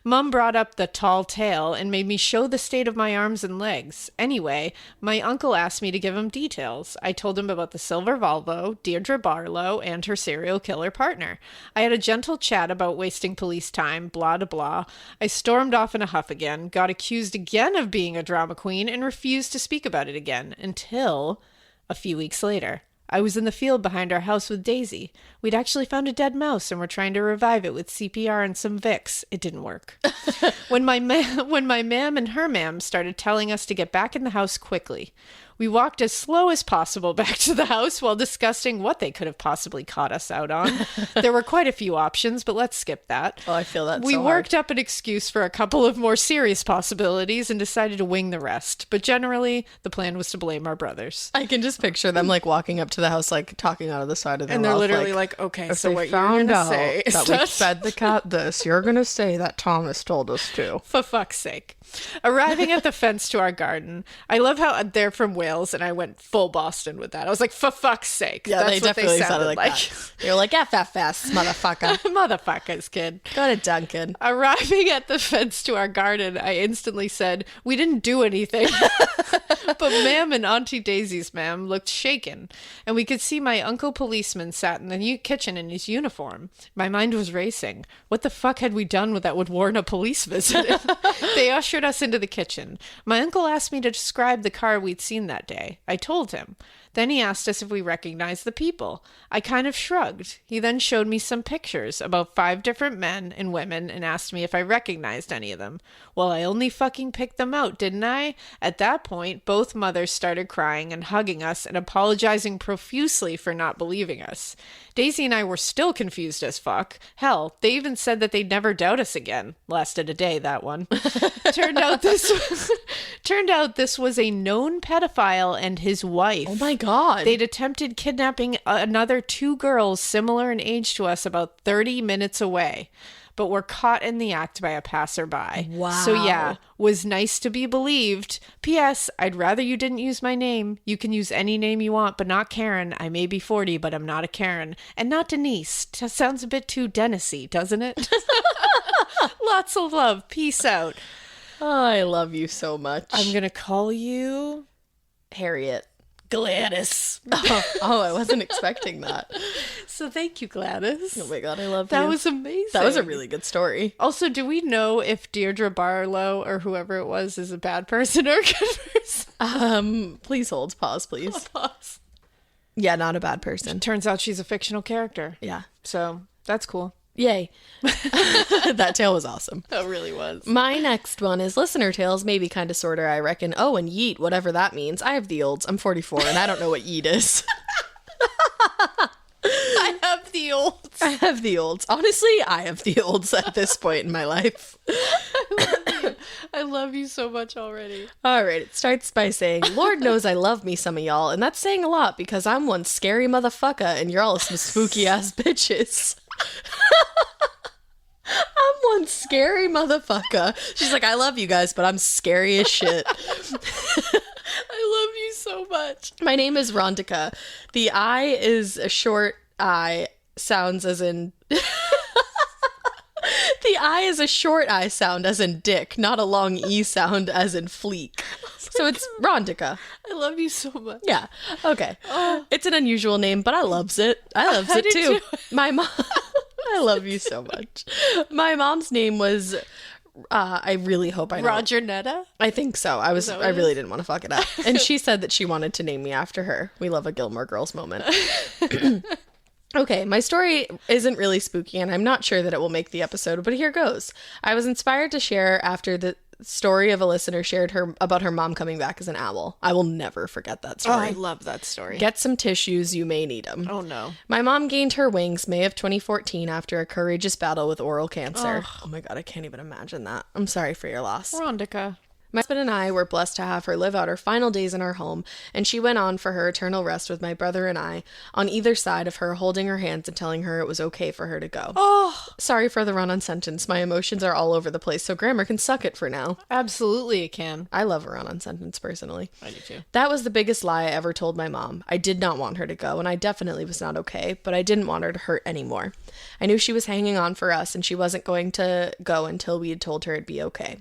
Mum brought up the tall tale and made me show the state of my arms and legs. Anyway, my uncle asked me to give him details. I told him about the silver Volvo, Deirdre Barlow, and her serial killer partner. I had a gentle chat about wasting police time, blah blah blah. I stormed off in a huff again, got accused again of being a drama queen, and refused to speak about it again until a few weeks later. I was in the field behind our house with Daisy. We'd actually found a dead mouse and were trying to revive it with CPR and some Vicks. It didn't work. When my mam and her mam started telling us to get back in the house quickly. We walked as slow as possible back to the house while discussing what they could have possibly caught us out on. There were quite a few options, but let's skip that. Oh, I feel that We worked up an excuse for a couple of more serious possibilities and decided to wing the rest. But generally, the plan was to blame our brothers. I can just picture them like walking up to the house, like talking out of the side of their mouth. And they're literally like, okay, if so they what you're found going to out say is that we fed the cat this, you're going to say that Thomas told us to. For fuck's sake. Arriving at the fence to our garden. I love how they're from Wales, and I went full Boston with that. I was like, for fuck's sake. Yeah, That's they what definitely sounded sounded like that. You're like, FFS, motherfucker. Motherfuckers, kid. Go to Duncan. Arriving at the fence to our garden, I instantly said, we didn't do anything. But Ma'am and Auntie Daisy's ma'am looked shaken, and we could see my uncle policeman sat in the kitchen in his uniform. My mind was racing. What the fuck had we done that would warrant a police visit? They ushered us into the kitchen. My uncle asked me to describe the car we'd seen that day. I told him. Then he asked us if we recognized the people. I kind of shrugged. He then showed me some pictures, about 5 different men and women, and asked me if I recognized any of them. Well, I only fucking picked them out, didn't I? At that point, both mothers started crying and hugging us and apologizing profusely for not believing us. Daisy and I were still confused as fuck. Hell, they even said that they'd never doubt us again. Lasted a day, that one. Turned out this was a known pedophile and his wife. Oh my God. They'd attempted kidnapping another 2 girls similar in age to us about 30 minutes away, but were caught in the act by a passerby. Wow. So yeah, was nice to be believed. P.S. I'd rather you didn't use my name. You can use any name you want, but not Karen. I may be 40, but I'm not a Karen. And not Denise. Sounds a bit too Dennis-y, doesn't it? Lots of love. Peace out. Oh, I love you so much. I'm going to call you Harriet. Gladys. Oh, I wasn't expecting that. So thank you, Gladys. Oh my God, I love you. That was amazing. That was a really good story. Also, do we know if Deirdre Barlow or whoever it was is a bad person or a good person? Please hold. Pause, please. Pause. Yeah, not a bad person. Turns out she's a fictional character. Yeah. So that's cool. Yay. That tale was awesome. That really was. My next one is listener tales, maybe kind of sorta, I reckon. Oh, and yeet, whatever that means. I have the olds. I'm 44 and I don't know what yeet is. I have the olds. I have the olds. Honestly, I have the olds at this point in my life. I love you so much already. All right, it starts by saying, Lord knows I love me some of y'all, and that's saying a lot because I'm one scary motherfucker and you're all some spooky ass bitches. I'm one scary motherfucker. She's like, I love you guys, but I'm scary as shit. I love you so much. My name is Rondika. The I is a short I, sounds as in... The I is a short I sound as in dick, not a long E sound as in fleek. So it's Rondika. I love you so much. Yeah. Okay. It's an unusual name, but I loves it. I loves I it did too. too. My mom... I love you so much. My mom's name was... I really hope I know. Roger Netta? I think so. I really didn't want to fuck it up. And she said that she wanted to name me after her. We love a Gilmore Girls moment. Okay, my story isn't really spooky, and I'm not sure that it will make the episode, but here goes. I was inspired to share after the story of a listener shared about her mom coming back as an owl. I will never forget that Oh, story. I love that story. Get some tissues, you may need them. Oh, no. My mom gained her wings May of 2014 after a courageous battle with oral cancer. Oh my God, I can't even imagine that. I'm sorry for your loss. Rondika. My husband and I were blessed to have her live out her final days in our home, and she went on for her eternal rest with my brother and I, on either side of her, holding her hands and telling her it was okay for her to go. Oh, Sorry for the run-on sentence. My emotions are all over the place, so grammar can suck it for now. absolutely it can. I love a run-on sentence, personally. I do too. That was the biggest lie I ever told my mom. I did not want her to go, and I definitely was not okay, but I didn't want her to hurt anymore. I knew she was hanging on for us, and she wasn't going to go until we had told her it'd be okay.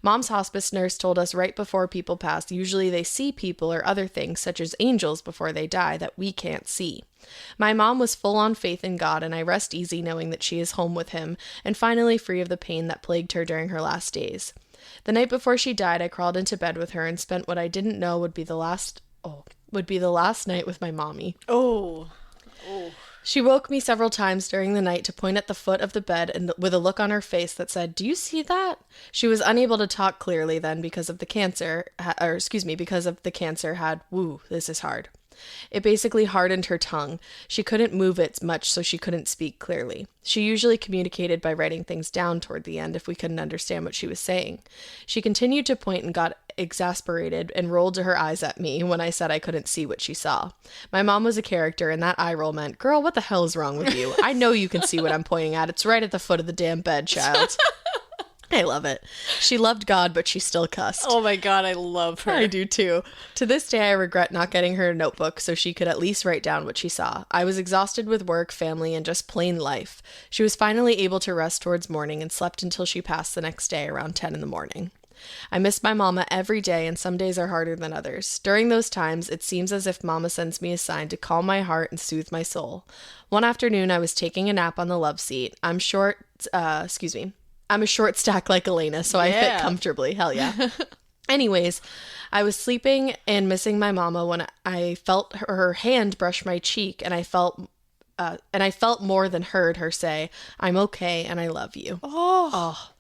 Mom's hospice nurse told us right before people pass, usually they see people or other things, such as angels, before they die that we can't see. My mom was full on faith in God, and I rest easy knowing that she is home with him, and finally free of the pain that plagued her during her last days. The night before she died, I crawled into bed with her and spent what I didn't know would be the last night with my mommy. Oh. She woke me several times during the night to point at the foot of the bed and with a look on her face that said, "Do you see that?" She was unable to talk clearly then because of the cancer, because of the cancer had, this is hard. It basically hardened her tongue. She couldn't move it much, so she couldn't speak clearly. She usually communicated by writing things down toward the end if we couldn't understand what she was saying. She continued to point and got exasperated and rolled her eyes at me when I said I couldn't see what she saw. My mom was a character, and that eye roll meant, "Girl, what the hell is wrong with you? I know you can see what I'm pointing at. It's right at the foot of the damn bed, child." I love it. She loved God, but she still cussed. Oh my God, I love her. I do too. To this day, I regret not getting her a notebook so she could at least write down what she saw. I was exhausted with work, family, and just plain life. She was finally able to rest towards morning and slept until she passed the next day around 10 in the morning. I miss my mama every day, and some days are harder than others. During those times, it seems as if mama sends me a sign to calm my heart and soothe my soul. One afternoon, I was taking a nap on the love seat. I'm a short stack like Alaina, so I fit comfortably. Hell yeah. Anyways, I was sleeping and missing my mama when I felt her hand brush my cheek, and I felt more than heard her say, "I'm okay and I love you." Oh.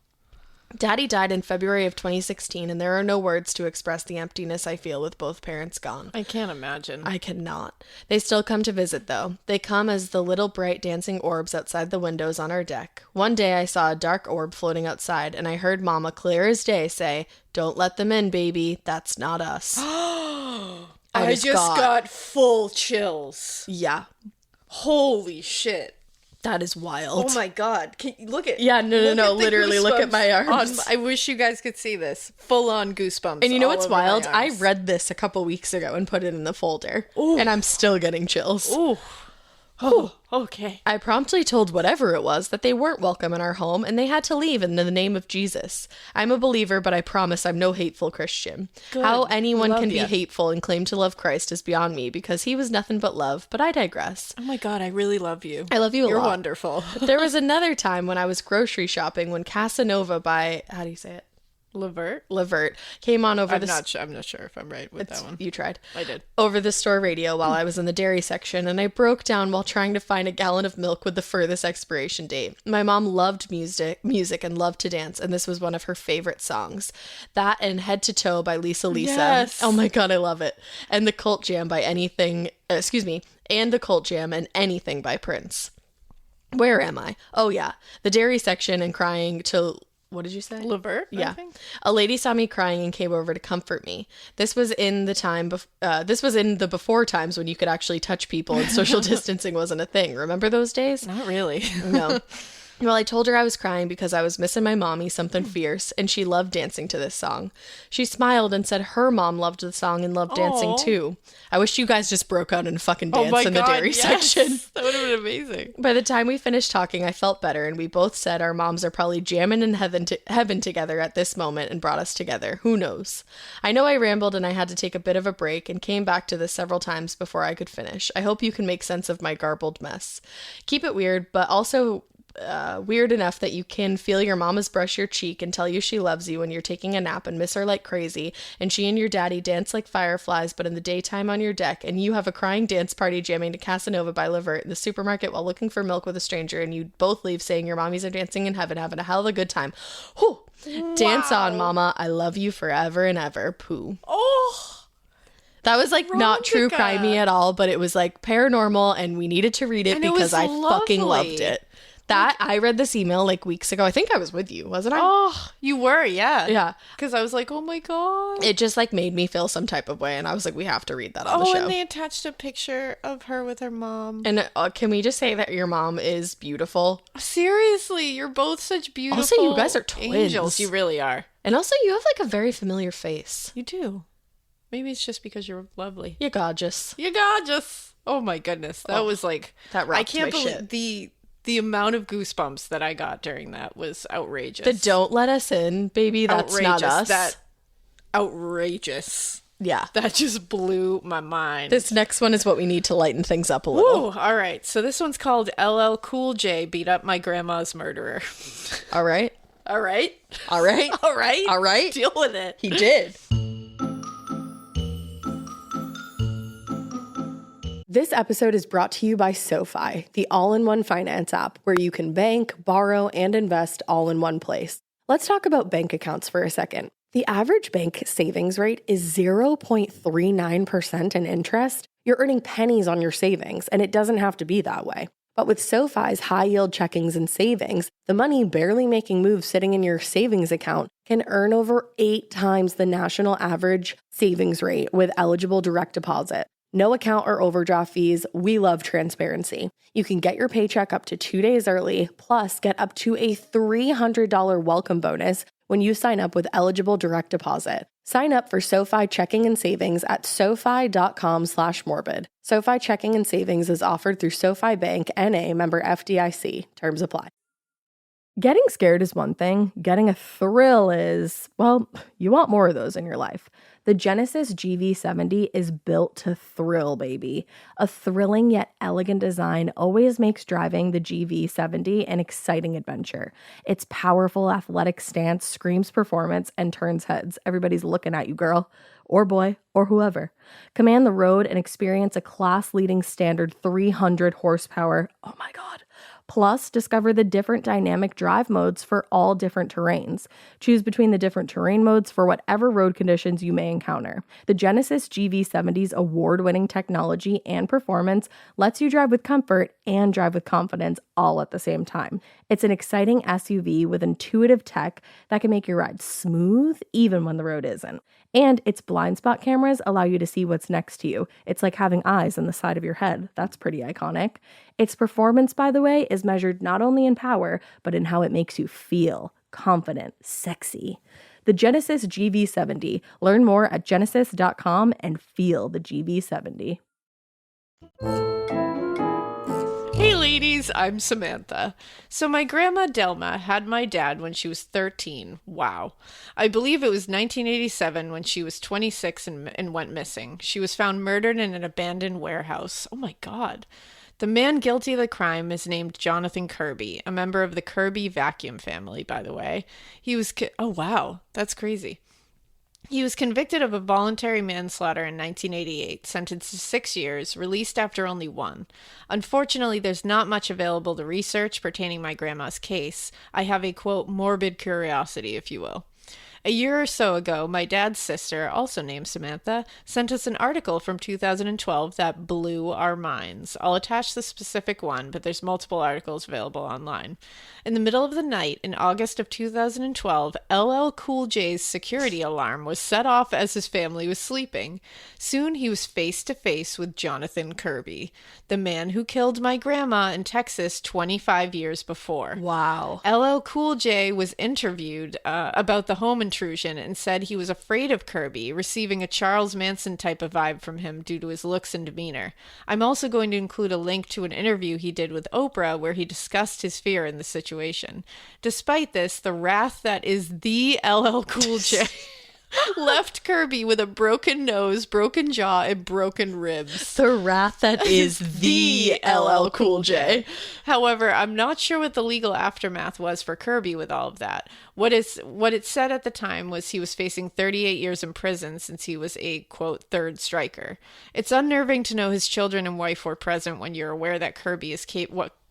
Daddy died in February of 2016, and there are no words to express the emptiness I feel with both parents gone. I can't imagine. I cannot. They still come to visit, though. They come as the little bright dancing orbs outside the windows on our deck. One day I saw a dark orb floating outside, and I heard Mama clear as day say, "Don't let them in, baby. That's not us." I just got full chills. Yeah. Holy shit. That is wild. Oh my God. Can you look at... Yeah, no. Literally, look at my arms. I wish you guys could see this. Full on goosebumps. And you know what's wild? I read this a couple weeks ago and put it in the folder. Ooh. And I'm still getting chills. Ooh. Oh, okay. I promptly told whatever it was that they weren't welcome in our home and they had to leave in the name of Jesus. I'm a believer, but I promise I'm no hateful Christian. Good. How anyone can be hateful and claim to love Christ is beyond me because he was nothing but love, but I digress. Oh my God, I really love you. I love you a lot. You're wonderful. There was another time when I was grocery shopping when Casanova by, how do you say it? Levert came on over I'm not sure if I'm right with that one. You tried. I did. Over the store radio while I was in the dairy section, and I broke down while trying to find a gallon of milk with the furthest expiration date. My mom loved music and loved to dance, and this was one of her favorite songs. That and Head to Toe by Lisa. Yes. Oh my God, I love it. And the Cult Jam by and the Cult Jam and Anything by Prince. Where am I? Oh yeah, the dairy section and crying to... What did you say? Levert? Yeah. A lady saw me crying and came over to comfort me. This was in the before times when you could actually touch people and social distancing wasn't a thing. Remember those days? Not really. No. Well, I told her I was crying because I was missing my mommy something fierce, and she loved dancing to this song. She smiled and said her mom loved the song and loved dancing too. I wish you guys just broke out and fucking danced in the dairy section. That would have been amazing. By the time we finished talking, I felt better, and we both said our moms are probably jamming in heaven together at this moment and brought us together. Who knows? I know I rambled and I had to take a bit of a break and came back to this several times before I could finish. I hope you can make sense of my garbled mess. Keep it weird, but also... weird enough that you can feel your mama's brush your cheek and tell you she loves you when you're taking a nap and miss her like crazy, and she and your daddy dance like fireflies but in the daytime on your deck, and you have a crying dance party jamming to Casanova by Levert in the supermarket while looking for milk with a stranger, and you both leave saying your mommies are dancing in heaven, having a hell of a good time. Whew. Wow. Dance on, mama. I love you forever and ever. Pooh. Oh, that was like not true crimey at all, but it was like paranormal, and we needed to read it and because I fucking loved it. I read this email like weeks ago. I think I was with you, wasn't I? Oh, you were, yeah. Yeah. Because I was like, oh my God. It just like made me feel some type of way, and I was like, we have to read that on the show. Oh, and they attached a picture of her with her mom. And can we just say that your mom is beautiful? Seriously, you're both such beautiful Also, you guys are twins. Angels. You really are. And also, you have like a very familiar face. You do. Maybe it's just because you're lovely. You're gorgeous. You're gorgeous. Oh my goodness. That was like... That rocked I can't my believe shit. The amount of goosebumps that I got during that was outrageous. The don't let us in, baby, that's not us. That outrageous. Yeah. That just blew my mind. This next one is what we need to lighten things up a little. Ooh, all right. So this one's called LL Cool J Beat Up My Grandma's Murderer. All right. All right. All right. All right. All right. Deal with it. He did. This episode is brought to you by SoFi, the all-in-one finance app where you can bank, borrow, and invest all in one place. Let's talk about bank accounts for a second. The average bank savings rate is 0.39% in interest. You're earning pennies on your savings, and it doesn't have to be that way. But with SoFi's high-yield checkings and savings, the money barely making moves sitting in your savings account can earn over 8 times the national average savings rate with eligible direct deposit. No account or overdraft fees. We love transparency. You can get your paycheck up to 2 days early, plus get up to a $300 welcome bonus when you sign up with eligible direct deposit. Sign up for SoFi checking and savings at sofi.com/morbid. SoFi checking and savings is offered through SoFi Bank, N.A., member FDIC. Terms apply. Getting scared is one thing. Getting a thrill is, well, you want more of those in your life. The Genesis GV70 is built to thrill, baby. A thrilling yet elegant design always makes driving the GV70 an exciting adventure. Its powerful athletic stance screams performance and turns heads. Everybody's looking at you, girl, or boy, or whoever. Command the road and experience a class-leading standard 300 horsepower. Oh my God. Plus, discover the different dynamic drive modes for all different terrains. Choose between the different terrain modes for whatever road conditions you may encounter. The Genesis GV70's award-winning technology and performance lets you drive with comfort and drive with confidence all at the same time. It's an exciting SUV with intuitive tech that can make your ride smooth even when the road isn't. And its blind spot cameras allow you to see what's next to you. It's like having eyes on the side of your head. That's pretty iconic. Its performance, by the way, is measured not only in power, but in how it makes you feel confident, sexy. The Genesis GV70. Learn more at genesis.com and feel the GV70. Hey ladies, I'm Samantha. So my grandma Delma had my dad when she was 13. Wow. I believe it was 1987 when she was 26 and went missing. She was found murdered in an abandoned warehouse. Oh my God. The man guilty of the crime is named Jonathan Kirby, a member of the Kirby vacuum family, by the way. He was oh wow, that's crazy. He was convicted of a voluntary manslaughter in 1988, sentenced to 6 years, released after only 1. Unfortunately, there's not much available to research pertaining my grandma's case. I have a, quote, morbid curiosity, if you will. A year or so ago, my dad's sister, also named Samantha, sent us an article from 2012 that blew our minds. I'll attach the specific one, but there's multiple articles available online. In the middle of the night, in August of 2012, LL Cool J's security alarm was set off as his family was sleeping. Soon he was face to face with Jonathan Kirby, the man who killed my grandma in Texas 25 years before. Wow. LL Cool J was interviewed about the home intrusion and said he was afraid of Kirby, receiving a Charles Manson type of vibe from him due to his looks and demeanor. I'm also going to include a link to an interview he did with Oprah where he discussed his fear in the situation. Despite this, the wrath that is the LL Cool J left Kirby with a broken nose, broken jaw, and broken ribs. The wrath that is the LL Cool J. However, I'm not sure what the legal aftermath was for Kirby with all of that. What it said at the time was he was facing 38 years in prison since he was a, quote, third striker. It's unnerving to know his children and wife were present when you're aware that Kirby is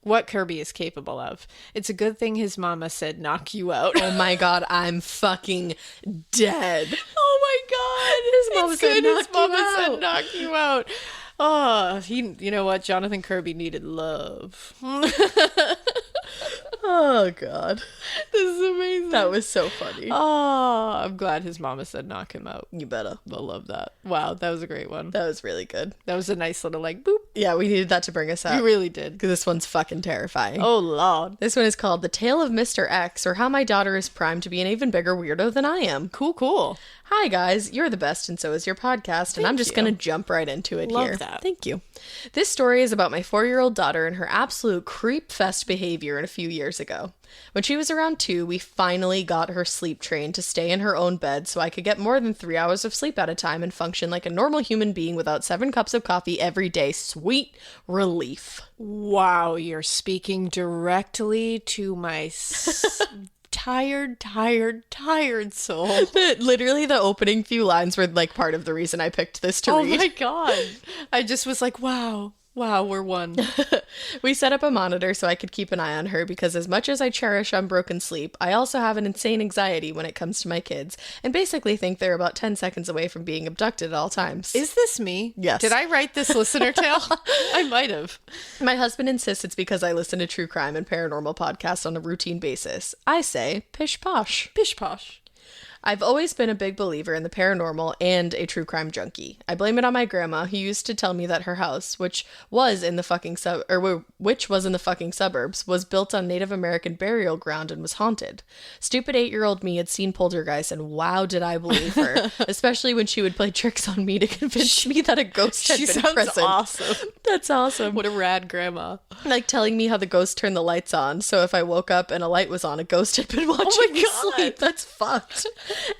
what Kirby is capable of. It's a good thing his mama said knock you out. Oh my God, I'm fucking dead. Oh my God. His mama said knock you out. Oh, you know what? Jonathan Kirby needed love. Oh God. This is amazing. That was so funny. Oh, I'm glad his mama said knock him out. You better. I love that. Wow, that was a great one. That was really good. That was a nice little like boop. Yeah, we needed that to bring us up. You really did. Because this one's fucking terrifying. Oh Lord. This one is called The Tale of Mr. X, or How My Daughter is Primed to Be an Even Bigger Weirdo Than I Am. Cool. Hi guys, you're the best and so is your podcast, and I'm just going to jump right into it here. Love that. Thank you. This story is about my 4-year-old daughter and her absolute creep fest behavior a few years ago. When she was around 2, we finally got her sleep trained to stay in her own bed so I could get more than 3 hours of sleep at a time and function like a normal human being without 7 cups of coffee every day. Sweet relief. Wow, you're speaking directly to my tired soul. Literally, the opening few lines were like part of the reason I picked this to read. Oh my God. I just was like, wow, we're one. We set up a monitor so I could keep an eye on her because as much as I cherish unbroken sleep, I also have an insane anxiety when it comes to my kids and basically think they're about 10 seconds away from being abducted at all times. Is this me? Yes. Did I write this listener tale? I might have. My husband insists it's because I listen to true crime and paranormal podcasts on a routine basis. I say, pish posh. Pish posh. I've always been a big believer in the paranormal and a true crime junkie. I blame it on my grandma, who used to tell me that her house, which was in the fucking suburbs, was built on Native American burial ground and was haunted. Stupid 8-year-old me had seen poltergeists, and wow, did I believe her, especially when she would play tricks on me to convince me that a ghost had been present. Awesome. That's awesome. What a rad grandma. Like telling me how the ghost turned the lights on, so if I woke up and a light was on, a ghost had been watching me sleep. That's fucked.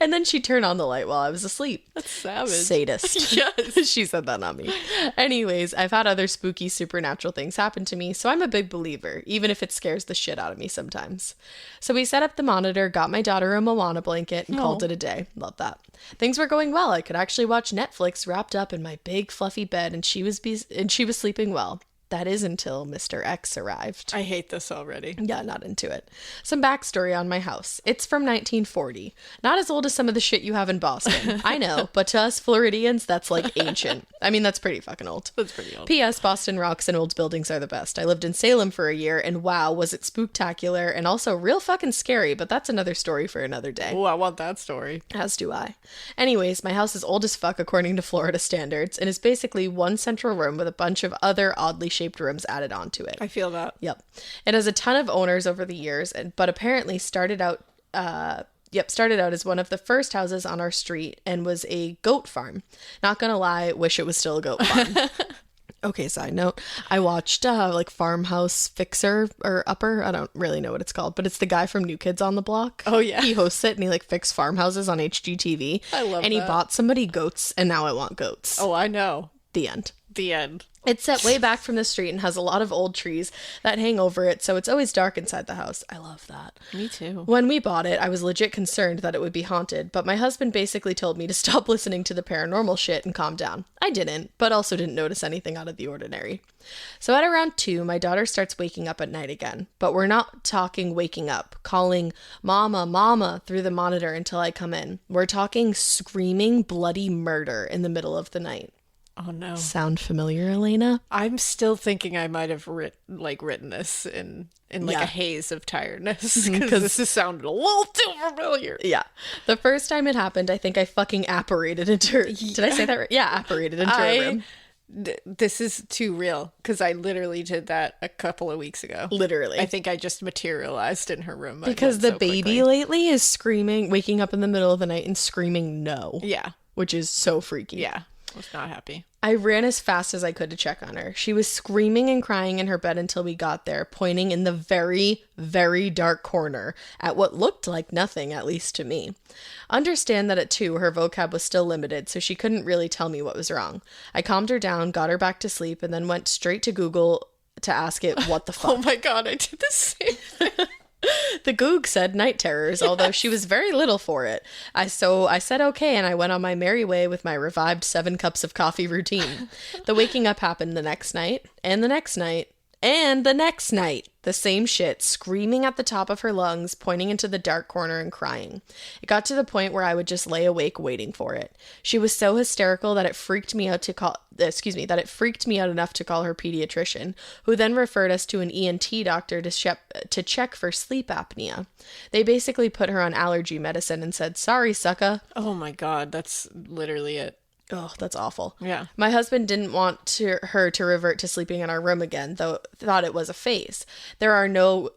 And then she'd turn on the light while I was asleep. That's savage. Sadist. Yes. She said that, not me. Anyways, I've had other spooky supernatural things happen to me, so I'm a big believer, even if it scares the shit out of me sometimes. So we set up the monitor, got my daughter a Moana blanket, and called it a day. Love that. Things were going well. I could actually watch Netflix wrapped up in my big fluffy bed, and she was sleeping well. That is until Mr. X arrived. I hate this already. Yeah, not into it. Some backstory on my house. It's from 1940. Not as old as some of the shit you have in Boston. I know, but to us Floridians, that's like ancient. I mean, that's pretty fucking old. That's pretty old. P.S. Boston rocks and old buildings are the best. I lived in Salem for a year, and wow, was it spooktacular and also real fucking scary, but that's another story for another day. Oh, I want that story. As do I. Anyways, my house is old as fuck according to Florida standards, and is basically one central room with a bunch of other oddly shaped rooms added onto it. I feel that. Yep. It has a ton of owners over the years, but apparently started out as one of the first houses on our street and was a goat farm. Not gonna lie, wish it was still a goat farm. Okay, side note, I watched like Farmhouse Fixer or Upper, I don't really know what it's called, but it's the guy from New Kids on the Block. Oh yeah. He hosts it and he like fixed farmhouses on HGTV. I love and that. he bought somebody goats and now I want goats. Oh, I know. The end. The end. It's set way back from the street and has a lot of old trees that hang over it, so it's always dark inside the house. I love that. Me too. When we bought it, I was legit concerned that it would be haunted, but my husband basically told me to stop listening to the paranormal shit and calm down. I didn't, but also didn't notice anything out of the ordinary. So at around 2, my daughter starts waking up at night again, but we're not talking waking up, calling mama, mama through the monitor until I come in. We're talking screaming bloody murder in the middle of the night. Oh no. Sound familiar, Alaina? I'm still thinking I might have written this in like Yeah. a haze of tiredness because this has sounded a little too familiar. Yeah. The first time it happened, I think I fucking apparated into her. Did I say that right? Yeah, apparated into her room. This is too real because I literally did that a couple of weeks ago. Literally. I think I just materialized in her room. Because the baby quickly. lately is screaming, waking up in the middle of the night and screaming no. Yeah. Which is so freaky. Yeah. I was not happy. I ran as fast as I could to check on her. She was screaming and crying in her bed until we got there, pointing in the very, very dark corner at what looked like nothing, at least to me. Understand that at 2, her vocab was still limited, so she couldn't really tell me what was wrong. I calmed her down, got her back to sleep, and then went straight to Google to ask it what the fuck. Oh my God, I did the same thing. The Goog said night terrors, although she was very little for it. I said okay, and I went on my merry way with my revived 7 cups of coffee routine. The waking up happened the next night, and the next night, and the next night. The same shit, screaming at the top of her lungs, pointing into the dark corner and crying. It got to the point where I would just lay awake waiting for it. She was so hysterical that it freaked me out enough to call her pediatrician, who then referred us to an ENT doctor to check for sleep apnea. They basically put her on allergy medicine and said, "Sorry, sucka." Oh my God, that's literally it. Oh, that's awful. Yeah. My husband didn't want her to revert to sleeping in our room again, though thought it was a phase. There are no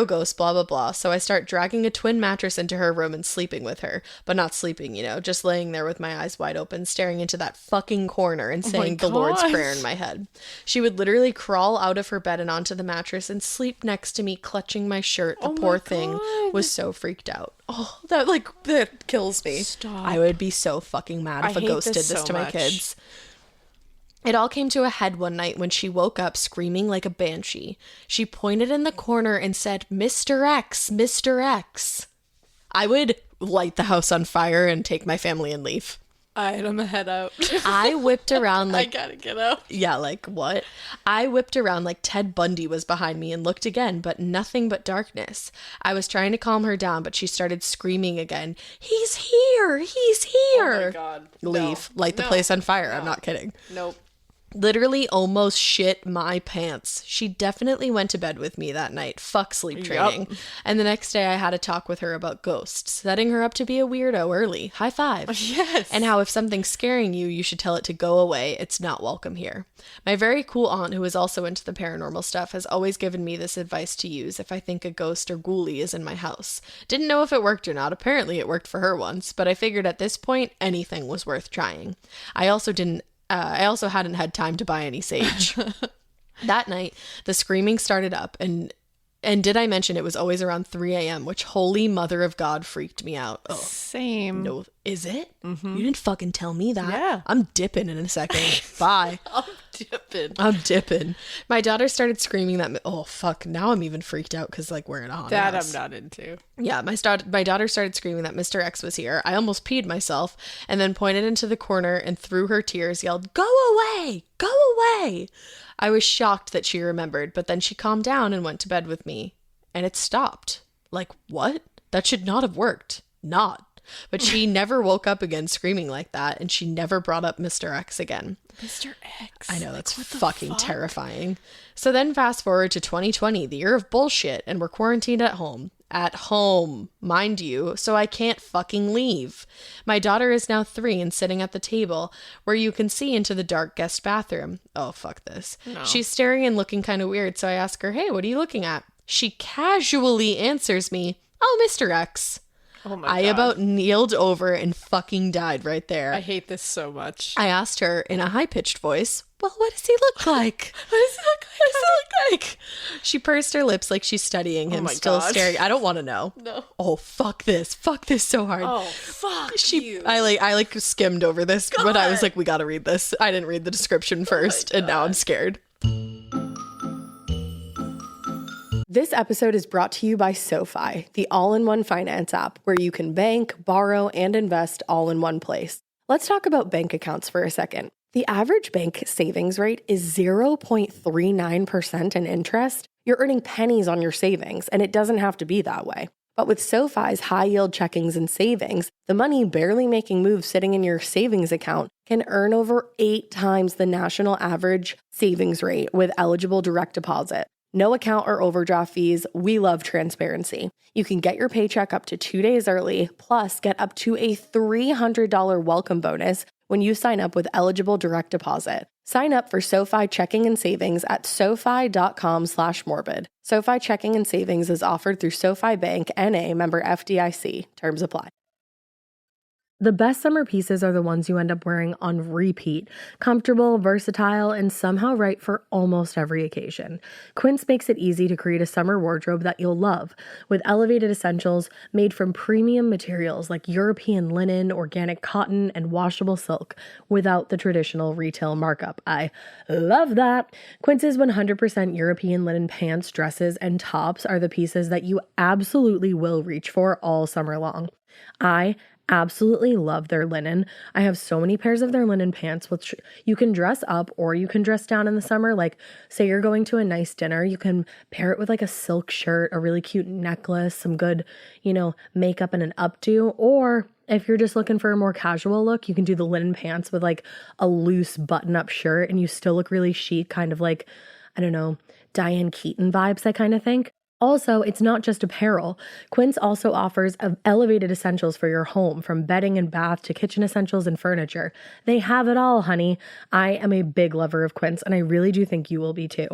ghosts, blah, blah, blah. So I start dragging a twin mattress into her room and sleeping with her. But not sleeping, just laying there with my eyes wide open, staring into that fucking corner and saying the Lord's Prayer in my head. She would literally crawl out of her bed and onto the mattress and sleep next to me, clutching my shirt. The poor thing was so freaked out. Oh, that kills me. Stop. I would be so fucking mad if a ghost did this to my kids. It all came to a head one night when she woke up screaming like a banshee. She pointed in the corner and said, "Mr. X, Mr. X." I would light the house on fire and take my family and leave. I'm gonna head out. I whipped around like... I gotta get out. Yeah, like what? I whipped around like Ted Bundy was behind me and looked again, but nothing but darkness. I was trying to calm her down, but she started screaming again. He's here! He's here! Oh my God. Leave. No. Light the No. place on fire. No. I'm not kidding. Nope. Literally almost shit my pants. She definitely went to bed with me that night. Fuck sleep training. Yup. And the next day I had a talk with her about ghosts, setting her up to be a weirdo early. High five. Yes. And how if something's scaring you, you should tell it to go away. It's not welcome here. My very cool aunt, who is also into the paranormal stuff, has always given me this advice to use if I think a ghost or ghoulie is in my house. Didn't know if it worked or not. Apparently it worked for her once, but I figured at this point anything was worth trying. I also hadn't had time to buy any sage. That night, the screaming started up, and did I mention it was always around 3 a.m., which holy mother of God freaked me out. Oh, Same. no. Is it? Mm-hmm. You didn't fucking tell me that. Yeah. I'm dipping in a second. Bye. I'm dipping. My daughter started screaming that... Oh, fuck. Now I'm even freaked out because, like, we're in a haunted house. I'm not into. Yeah, my daughter started screaming that Mr. X was here. I almost peed myself and then pointed into the corner and through her tears yelled, "Go away! Go away!" I was shocked that she remembered, but then she calmed down and went to bed with me. And it stopped. Like, what? That should not have worked. Not. But she never woke up again screaming like that, and she never brought up Mr. X again. Mr. X. I know, that's fucking terrifying. So then fast forward to 2020, the year of bullshit, and we're quarantined at home. At home, mind you, so I can't fucking leave. My daughter is now 3 and sitting at the table where you can see into the dark guest bathroom. Oh, fuck this. No. She's staring and looking kind of weird, so I ask her, "Hey, what are you looking at?" She casually answers me, "Oh, Mr. X." Oh my I God. about kneeled over and fucking died right there. I hate this so much. I asked her in a high-pitched voice, "Well, what does he look like?" What does it look like? What does he look like? She pursed her lips like she's studying him, my still God. staring. I don't want to know. No. Oh, fuck this. Fuck this so hard. Oh, fuck you. I skimmed over this, but I was like, we gotta read this. I didn't read the description first, and now I'm scared. This episode is brought to you by SoFi, the all-in-one finance app where you can bank, borrow, and invest all in one place. Let's talk about bank accounts for a second. The average bank savings rate is 0.39% in interest. You're earning pennies on your savings, and it doesn't have to be that way. But with SoFi's high-yield checkings and savings, the money barely making moves sitting in your savings account can earn over 8 times the national average savings rate with eligible direct deposit. No account or overdraft fees. We love transparency. You can get your paycheck up to 2 days early, plus get up to a $300 welcome bonus when you sign up with eligible direct deposit. Sign up for SoFi checking and savings at SoFi.com/morbid. SoFi checking and savings is offered through SoFi Bank, N.A., member FDIC. Terms apply. The best summer pieces are the ones you end up wearing on repeat. Comfortable, versatile, and somehow right for almost every occasion. Quince makes it easy to create a summer wardrobe that you'll love, with elevated essentials made from premium materials like European linen, organic cotton, and washable silk, without the traditional retail markup. I love that! Quince's 100% European linen pants, dresses, and tops are the pieces that you absolutely will reach for all summer long. I absolutely love their linen. I have so many pairs of their linen pants, which you can dress up or you can dress down in the summer. Like, say you're going to a nice dinner, you can pair it with like a silk shirt, a really cute necklace, some good, makeup and an updo. Or if you're just looking for a more casual look, you can do the linen pants with like a loose button-up shirt and you still look really chic, kind of like, I don't know, Diane Keaton vibes, I kind of think. Also, it's not just apparel. Quince also offers elevated essentials for your home, from bedding and bath to kitchen essentials and furniture. They have it all, honey. I am a big lover of Quince, and I really do think you will be too.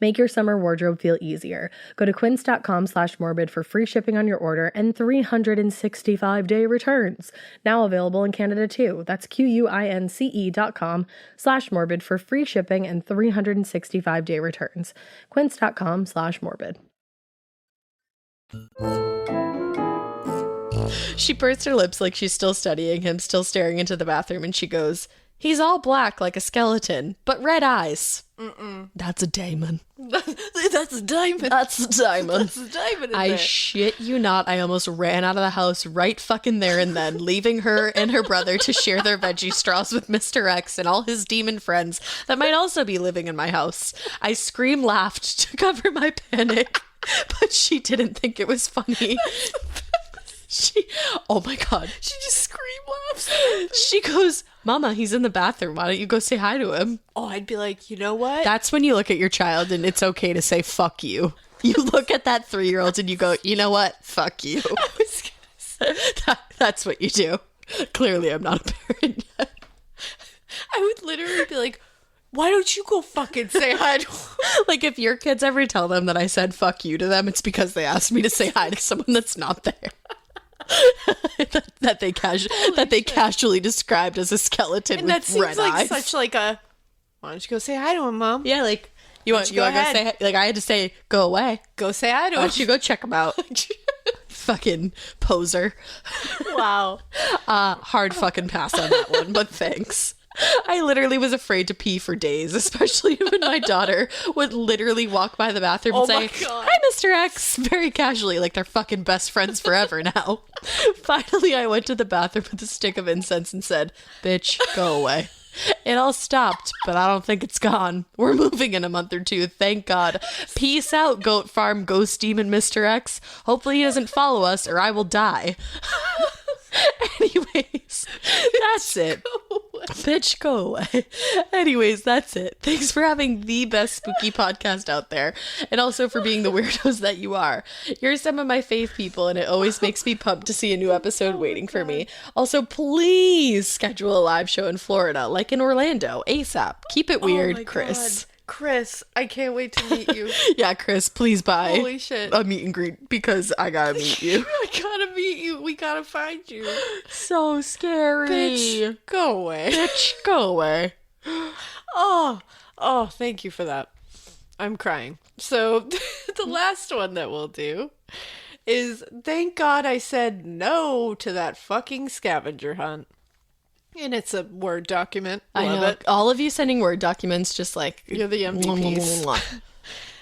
Make your summer wardrobe feel easier. Go to quince.com/morbid for free shipping on your order and 365-day returns. Now available in Canada too. That's QUINCE.com/morbid for free shipping and 365-day returns. Quince.com/morbid. She pursed her lips like she's still studying him, still staring into the bathroom, and she goes, "He's all black like a skeleton, but red eyes." That's a diamond. That's a diamond. That's a diamond. That's a diamond in I there. shit you not. I almost ran out of the house right fucking there and then, leaving her and her brother to share their veggie straws with Mr. X and all his demon friends that might also be living in my house. I scream laughed to cover my panic, but she didn't think it was funny. Oh my God. She just scream laughs. She goes, Mama, he's in the bathroom. Why don't you go say hi to him? Oh, I'd be like, you know what? That's when you look at your child and it's okay to say, fuck you. You look at that 3-year-old and you go, you know what? Fuck you. I was gonna say. That's what you do. Clearly, I'm not a parent yet. I would literally be like, why don't you go fucking say hi to him? Like, if your kids ever tell them that I said fuck you to them, it's because they asked me to say hi to someone that's not there. that they casually described as a skeleton And with that seems red like eyes. such like a, why don't you go say hi to him, Mom? Yeah, like, you want to go say hi? Like, I had to say, go away. Go say hi to Why him. don't you go check them out? Fucking poser. Wow. Hard fucking pass on that one, but thanks. I literally was afraid to pee for days, especially when my daughter would literally walk by the bathroom and Oh my say, God. Hi, Mr. X, very casually, like they're fucking best friends forever now. Finally, I went to the bathroom with a stick of incense and said, bitch, go away. It all stopped, but I don't think it's gone. We're moving in a month or two, thank God. Peace out, Goat Farm Ghost Demon Mr. X. Hopefully he doesn't follow us or I will die. Anyways, that's it. Bitch, go away. Anyways, that's it. Thanks for having the best spooky podcast out there, and also for being the weirdos that you are. You're some of my fave people, and it always makes me pumped to see a new episode waiting for me. Also, please schedule a live show in Florida, like in Orlando, ASAP. Keep it weird, my Chris. God. Chris, I can't wait to meet you. Yeah, Chris, please buy Holy shit. a meet and greet because I gotta meet you. I gotta meet you. We gotta find you. So scary. Bitch, go away. Bitch, go away. Oh, thank you for that. I'm crying. So the last one that we'll do is thank God I said no to that fucking scavenger hunt. And it's a Word document. I Love know. it. All of you sending Word documents just like... You're the MVPs.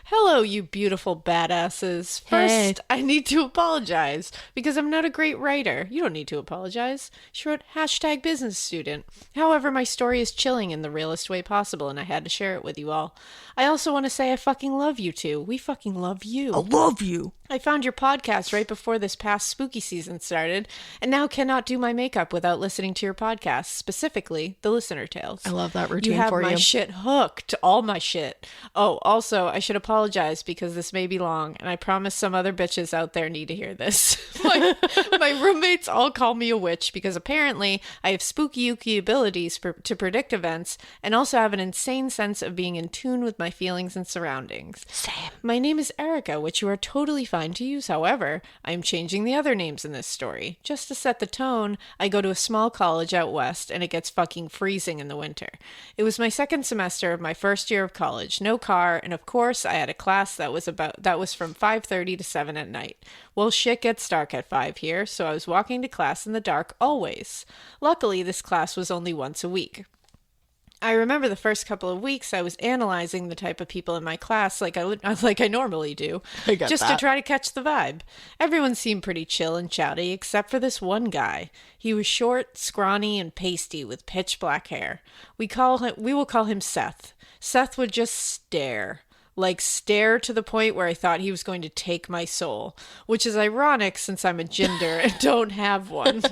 Hello, you beautiful badasses. First, Hey. I need to apologize because I'm not a great writer. You don't need to apologize. She wrote #business student. However, my story is chilling in the realest way possible and I had to share it with you all. I also want to say I fucking love you two. We fucking love you. I love you. I found your podcast right before this past spooky season started, and now cannot do my makeup without listening to your podcast, specifically the listener tales. I love that routine You have for my you. shit hooked, all my shit. Oh, also, I should apologize because this may be long, and I promise some other bitches out there need to hear this. My roommates all call me a witch because apparently I have spooky ooky abilities to predict events, and also have an insane sense of being in tune with my feelings and surroundings. Same. My name is Erica, which you are totally fine to use. However, I am changing the other names in this story. Just to set the tone, I go to a small college out west, and it gets fucking freezing in the winter. It was my second semester of my first year of college, no car, and of course I had a class that was from 5:30 to 7 at night. Well, shit gets dark at 5 here, so I was walking to class in the dark always. Luckily, this class was only once a week. I remember the first couple of weeks I was analyzing the type of people in my class like I normally do, just to try to catch the vibe. Everyone seemed pretty chill and chatty except for this one guy. He was short, scrawny, and pasty with pitch black hair. We will call him Seth. Seth would just stare. Like stare to the point where I thought he was going to take my soul, which is ironic since I'm a gender and don't have one.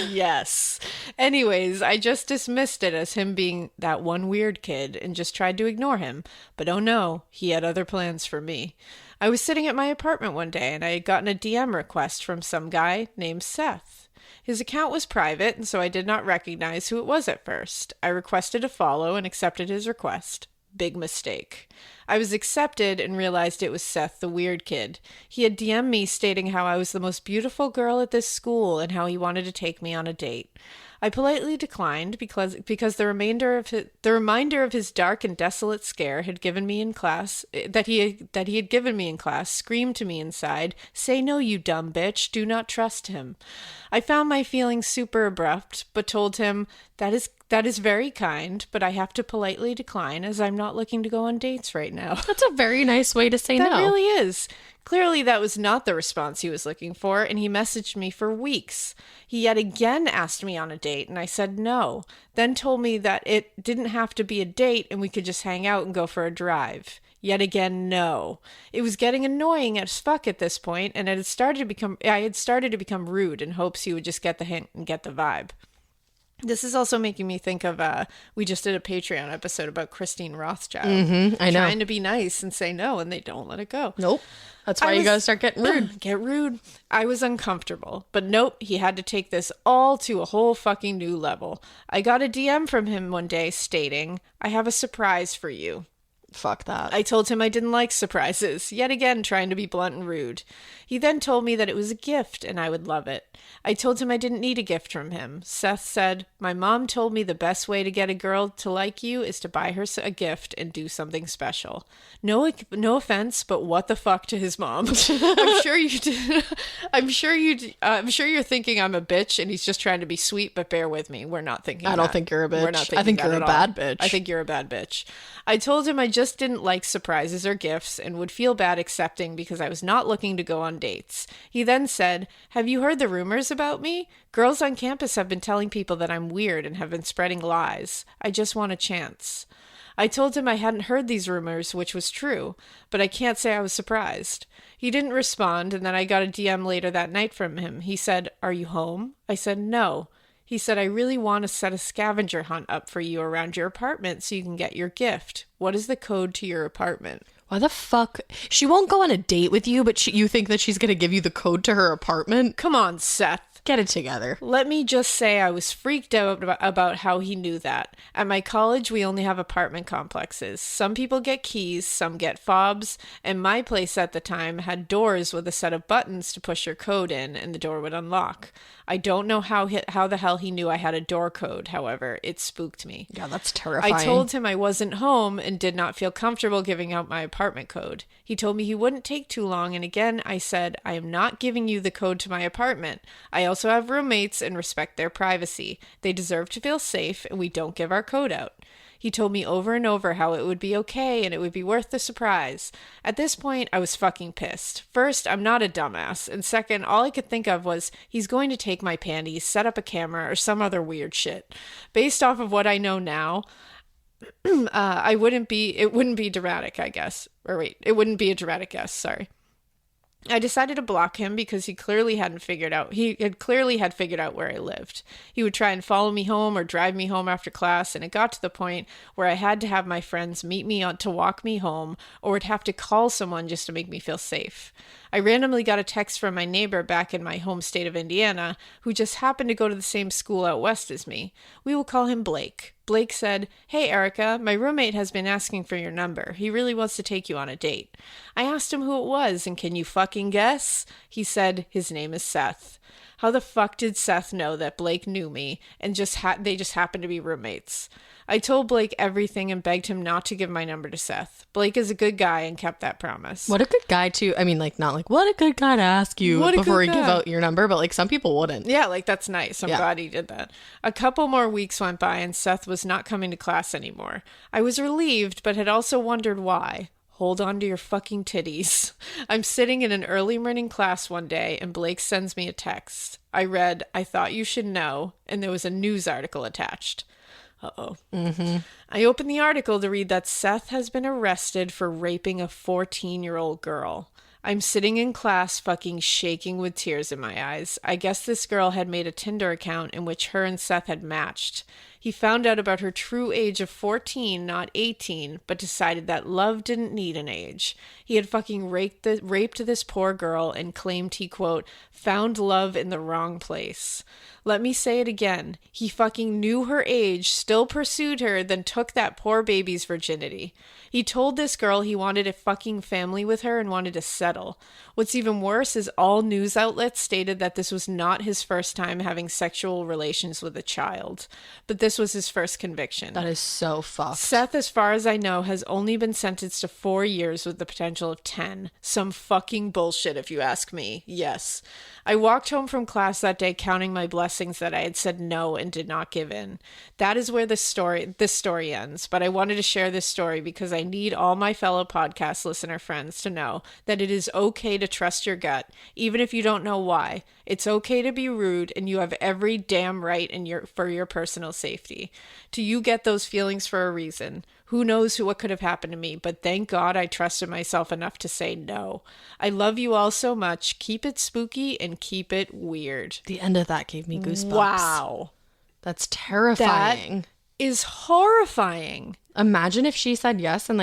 Yes. Anyways, I just dismissed it as him being that one weird kid and just tried to ignore him. But oh no, he had other plans for me. I was sitting at my apartment one day and I had gotten a DM request from some guy named Seth. His account was private, and so I did not recognize who it was at first. I requested a follow and accepted his request. Big mistake. I was accepted and realized it was Seth, the weird kid. He had DM'd me stating how I was the most beautiful girl at this school and how he wanted to take me on a date. I politely declined because the reminder of his dark and desolate scare had given me in class that he had given me in class screamed to me inside, "Say no, you dumb bitch. Do not trust him." I found my feelings super abrupt, but told him that That is very kind, but I have to politely decline as I'm not looking to go on dates right now. That's a very nice way to say no. That really is. Clearly, that was not the response he was looking for, and he messaged me for weeks. He yet again asked me on a date, and I said no, then told me that it didn't have to be a date and we could just hang out and go for a drive. Yet again, no. It was getting annoying as fuck at this point, and I had started to become rude in hopes he would just get the hint and get the vibe. This is also making me think of, we just did a Patreon episode about Christine Rothschild. I know. Trying to be nice and say no, and they don't let it go. Nope. That's why you gotta start getting rude. Get rude. I was uncomfortable. But nope, he had to take this all to a whole fucking new level. I got a DM from him one day stating, "I have a surprise for you." Fuck that. I told him I didn't like surprises, yet again trying to be blunt and rude. He then told me that it was a gift and I would love it. I told him I didn't need a gift from him. Seth said, "My mom told me the best way to get a girl to like you is to buy her a gift and do something special." No offense, but what the fuck to his mom? I'm sure you did. I'm sure you're thinking I'm a bitch and he's just trying to be sweet, but bear with me. We're not thinking I don't think you're a bitch. We're not thinking I think you're a bad bitch. I think you're a bad bitch. I told him I just didn't like surprises or gifts and would feel bad accepting because I was not looking to go on dates. He then said, "Have you heard the rumors about me? Girls on campus have been telling people that I'm weird and have been spreading lies. I just want a chance." I told him I hadn't heard these rumors, which was true, but I can't say I was surprised. He didn't respond, and then I got a DM later that night from him. He said, "Are you home?" I said, "No." He said, "I really want to set a scavenger hunt up for you around your apartment so you can get your gift. What is the code to your apartment?" Why the fuck? She won't go on a date with you, but you think that she's gonna give you the code to her apartment? Come on, Seth. Get it together. Let me just say I was freaked out about how he knew that. At my college, we only have apartment complexes. Some people get keys, some get fobs, and my place at the time had doors with a set of buttons to push your code in, and the door would unlock. I don't know how the hell he knew I had a door code, however, it spooked me. Yeah, that's terrifying. I told him I wasn't home and did not feel comfortable giving out my apartment code. He told me he wouldn't take too long, and again I said, "I am not giving you the code to my apartment. I also have roommates and respect their privacy. They deserve to feel safe, and we don't give our code out." He told me over and over how it would be okay and it would be worth the surprise. At this point, I was fucking pissed. First, I'm not a dumbass, and second, all I could think of was he's going to take my panties, set up a camera, or some other weird shit. Based off of what I know now, it wouldn't be dramatic, I guess. Or wait, it wouldn't be a dramatic guess, sorry. I decided to block him because he had clearly figured out where I lived. He would try and follow me home or drive me home after class, and it got to the point where I had to have my friends meet me to walk me home, or would have to call someone just to make me feel safe. I randomly got a text from my neighbor back in my home state of Indiana, who just happened to go to the same school out west as me. We will call him Blake. Blake said, "Hey, Erica, my roommate has been asking for your number. He really wants to take you on a date." I asked him who it was, and can you fucking guess? He said, "His name is Seth." How the fuck did Seth know that Blake knew me and they just happened to be roommates? I told Blake everything and begged him not to give my number to Seth. Blake is a good guy and kept that promise. What a good guy to, I mean, like, not like, what a good guy to ask you before you give out your number, but like some people wouldn't. Yeah, like that's nice. I'm glad he did that. A couple more weeks went by and Seth was not coming to class anymore. I was relieved, but had also wondered why. Hold on to your fucking titties. I'm sitting in an early morning class one day and Blake sends me a text. I read, "I thought you should know," and there was a news article attached. Uh-oh. Mm-hmm. I opened the article to read that Seth has been arrested for raping a 14-year-old girl. I'm sitting in class fucking shaking with tears in my eyes. I guess this girl had made a Tinder account in which her and Seth had matched. He found out about her true age of 14, not 18, but decided that love didn't need an age. He had fucking raped this poor girl and claimed he, quote, "found love in the wrong place." Let me say it again. He fucking knew her age, still pursued her, then took that poor baby's virginity. He told this girl he wanted a fucking family with her and wanted to settle. What's even worse is all news outlets stated that this was not his first time having sexual relations with a child. But this this was his first conviction. That is so fucked. Seth, as far as I know, has only been sentenced to 4 years with the potential of 10. Some fucking bullshit, if you ask me. Yes. I walked home from class that day counting my blessings that I had said no and did not give in. That is where this story ends. But I wanted to share this story because I need all my fellow podcast listener friends to know that it is okay to trust your gut, even if you don't know why. It's okay to be rude, and you have every damn right for your personal safety. Do you get those feelings for a reason? Who knows what could have happened to me, but thank God I trusted myself enough to say no. I love you all so much. Keep it spooky and keep it weird. The end of that gave me goosebumps. Wow. That's terrifying. That is horrifying. Imagine if she said yes and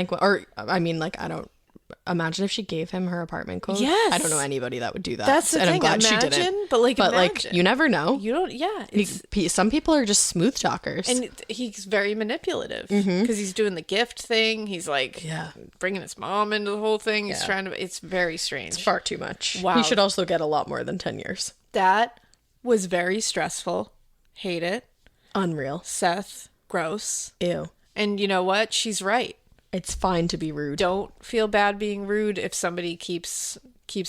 imagine if she gave him her apartment code. Yes. I don't know anybody that would do that. That's the thing. I'm glad imagine, she didn't. But imagine. You never know. You don't, yeah. Some people are just smooth talkers. And he's very manipulative because he's doing the gift thing. He's like bringing his mom into the whole thing. He's trying to, it's very strange. It's far too much. Wow. He should also get a lot more than 10 years. That was very stressful. Hate it. Unreal. Seth, gross. Ew. And you know what? She's right. It's fine to be rude. Don't feel bad being rude if somebody keeps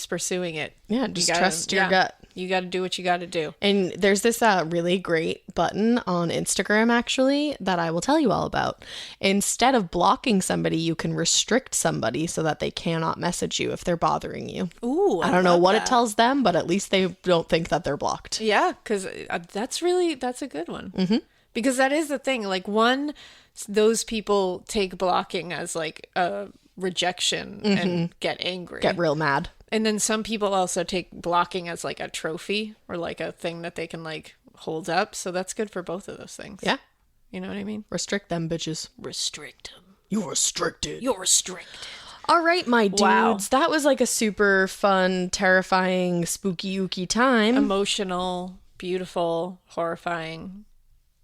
pursuing it. Yeah, just trust your gut. You got to do what you got to do. And there's this really great button on Instagram, actually, that I will tell you all about. Instead of blocking somebody, you can restrict somebody so that they cannot message you if they're bothering you. Ooh, I don't know what it tells them, but at least they don't think that they're blocked. Yeah, because that's a good one. Mm-hmm. Because that is the thing. Like, those people take blocking as like a rejection and get angry. Get real mad. And then some people also take blocking as like a trophy or like a thing that they can like hold up. So that's good for both of those things. Yeah. You know what I mean? Restrict them, bitches. Restrict them. You're restricted. You're restricted. All right, my dudes. Wow. That was like a super fun, terrifying, spooky, ooky time. Emotional, beautiful, horrifying.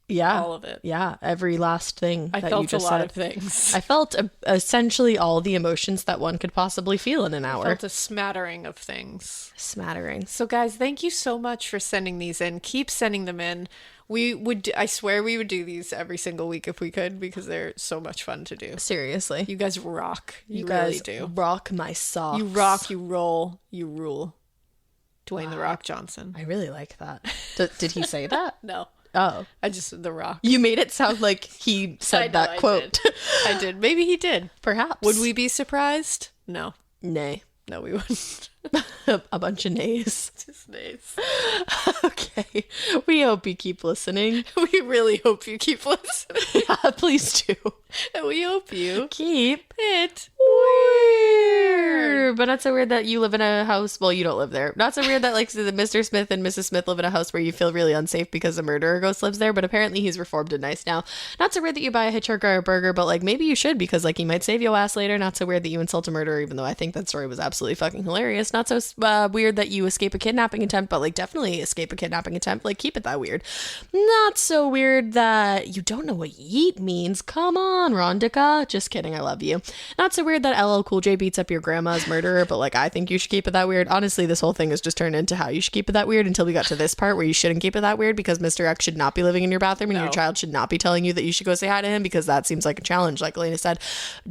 Yeah. All of it. Yeah. Every last thing I that felt you just a lot said. of things. I felt essentially all the emotions that one could possibly feel in an hour. I felt a smattering of things. Smattering. So guys, thank you so much for sending these in. Keep sending them in. I swear we would do these every single week if we could, because they're so much fun to do. Seriously. You guys rock. You guys really do. Rock my socks. You rock, you roll, you rule. Dwayne The Rock Johnson. I really like that. Did he say that? No. Oh. I just, The Rock. You made it sound like he said that quote. I did. Maybe he did. Perhaps. Would we be surprised? No. Nay. No, we wouldn't. A bunch of nays. Just nays. Okay. We hope you keep listening. We really hope you keep listening. Yeah, please do. And we hope you Keep it weird. But not so weird that you live in a house. Well, you don't live there. Not so weird that like the Mr. Smith and Mrs. Smith live in a house where you feel really unsafe because a murderer ghost lives there. But apparently he's reformed and nice now. Not so weird that you buy a hitchhiker or a burger, but like maybe you should because like he might save your ass later. Not so weird that you insult a murderer, even though I think that story was absolutely fucking hilarious. Not so weird that you escape a kidnapping attempt, but like definitely escape a kidnapping attempt. Like keep it that weird. Not so weird that you don't know what yeet means. Come on, Rondika. Just kidding. I love you. Not so weird that LL Cool J beats up your grandma's murderer, but like I think you should keep it that weird. Honestly, this whole thing has just turned into how you should keep it that weird until we got to this part where you shouldn't keep it that weird because Mr. X should not be living in your bathroom and your child should not be telling you that you should go say hi to him because that seems like a challenge. Like Alaina said,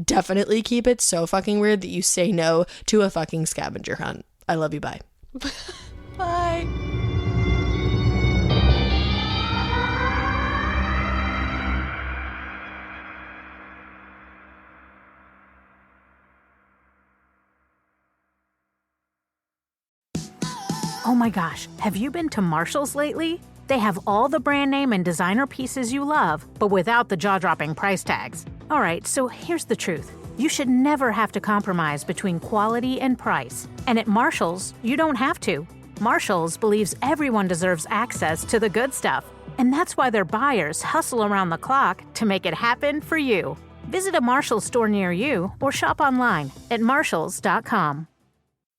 definitely keep it so fucking weird that you say no to a fucking scavenger hunt. I love you. Bye. Bye. Oh my gosh, have you been to Marshall's lately? They have all the brand name and designer pieces you love, but without the jaw-dropping price tags. All right, so here's the truth. You should never have to compromise between quality and price. And at Marshall's, you don't have to. Marshall's believes everyone deserves access to the good stuff. And that's why their buyers hustle around the clock to make it happen for you. Visit a Marshall's store near you or shop online at marshalls.com.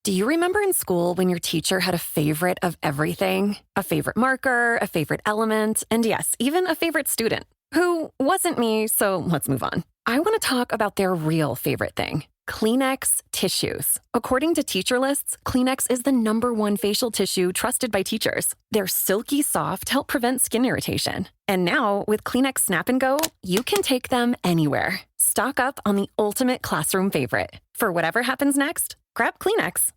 Do you remember in school when your teacher had a favorite of everything? A favorite marker, a favorite element, and yes, even a favorite student? who wasn't me, so let's move on. I want to talk about their real favorite thing. Kleenex tissues. According to teacher lists, Kleenex is the #1 facial tissue trusted by teachers. They're silky soft, help prevent skin irritation. And now, with Kleenex Snap and Go, you can take them anywhere. Stock up on the ultimate classroom favorite. For whatever happens next, grab Kleenex.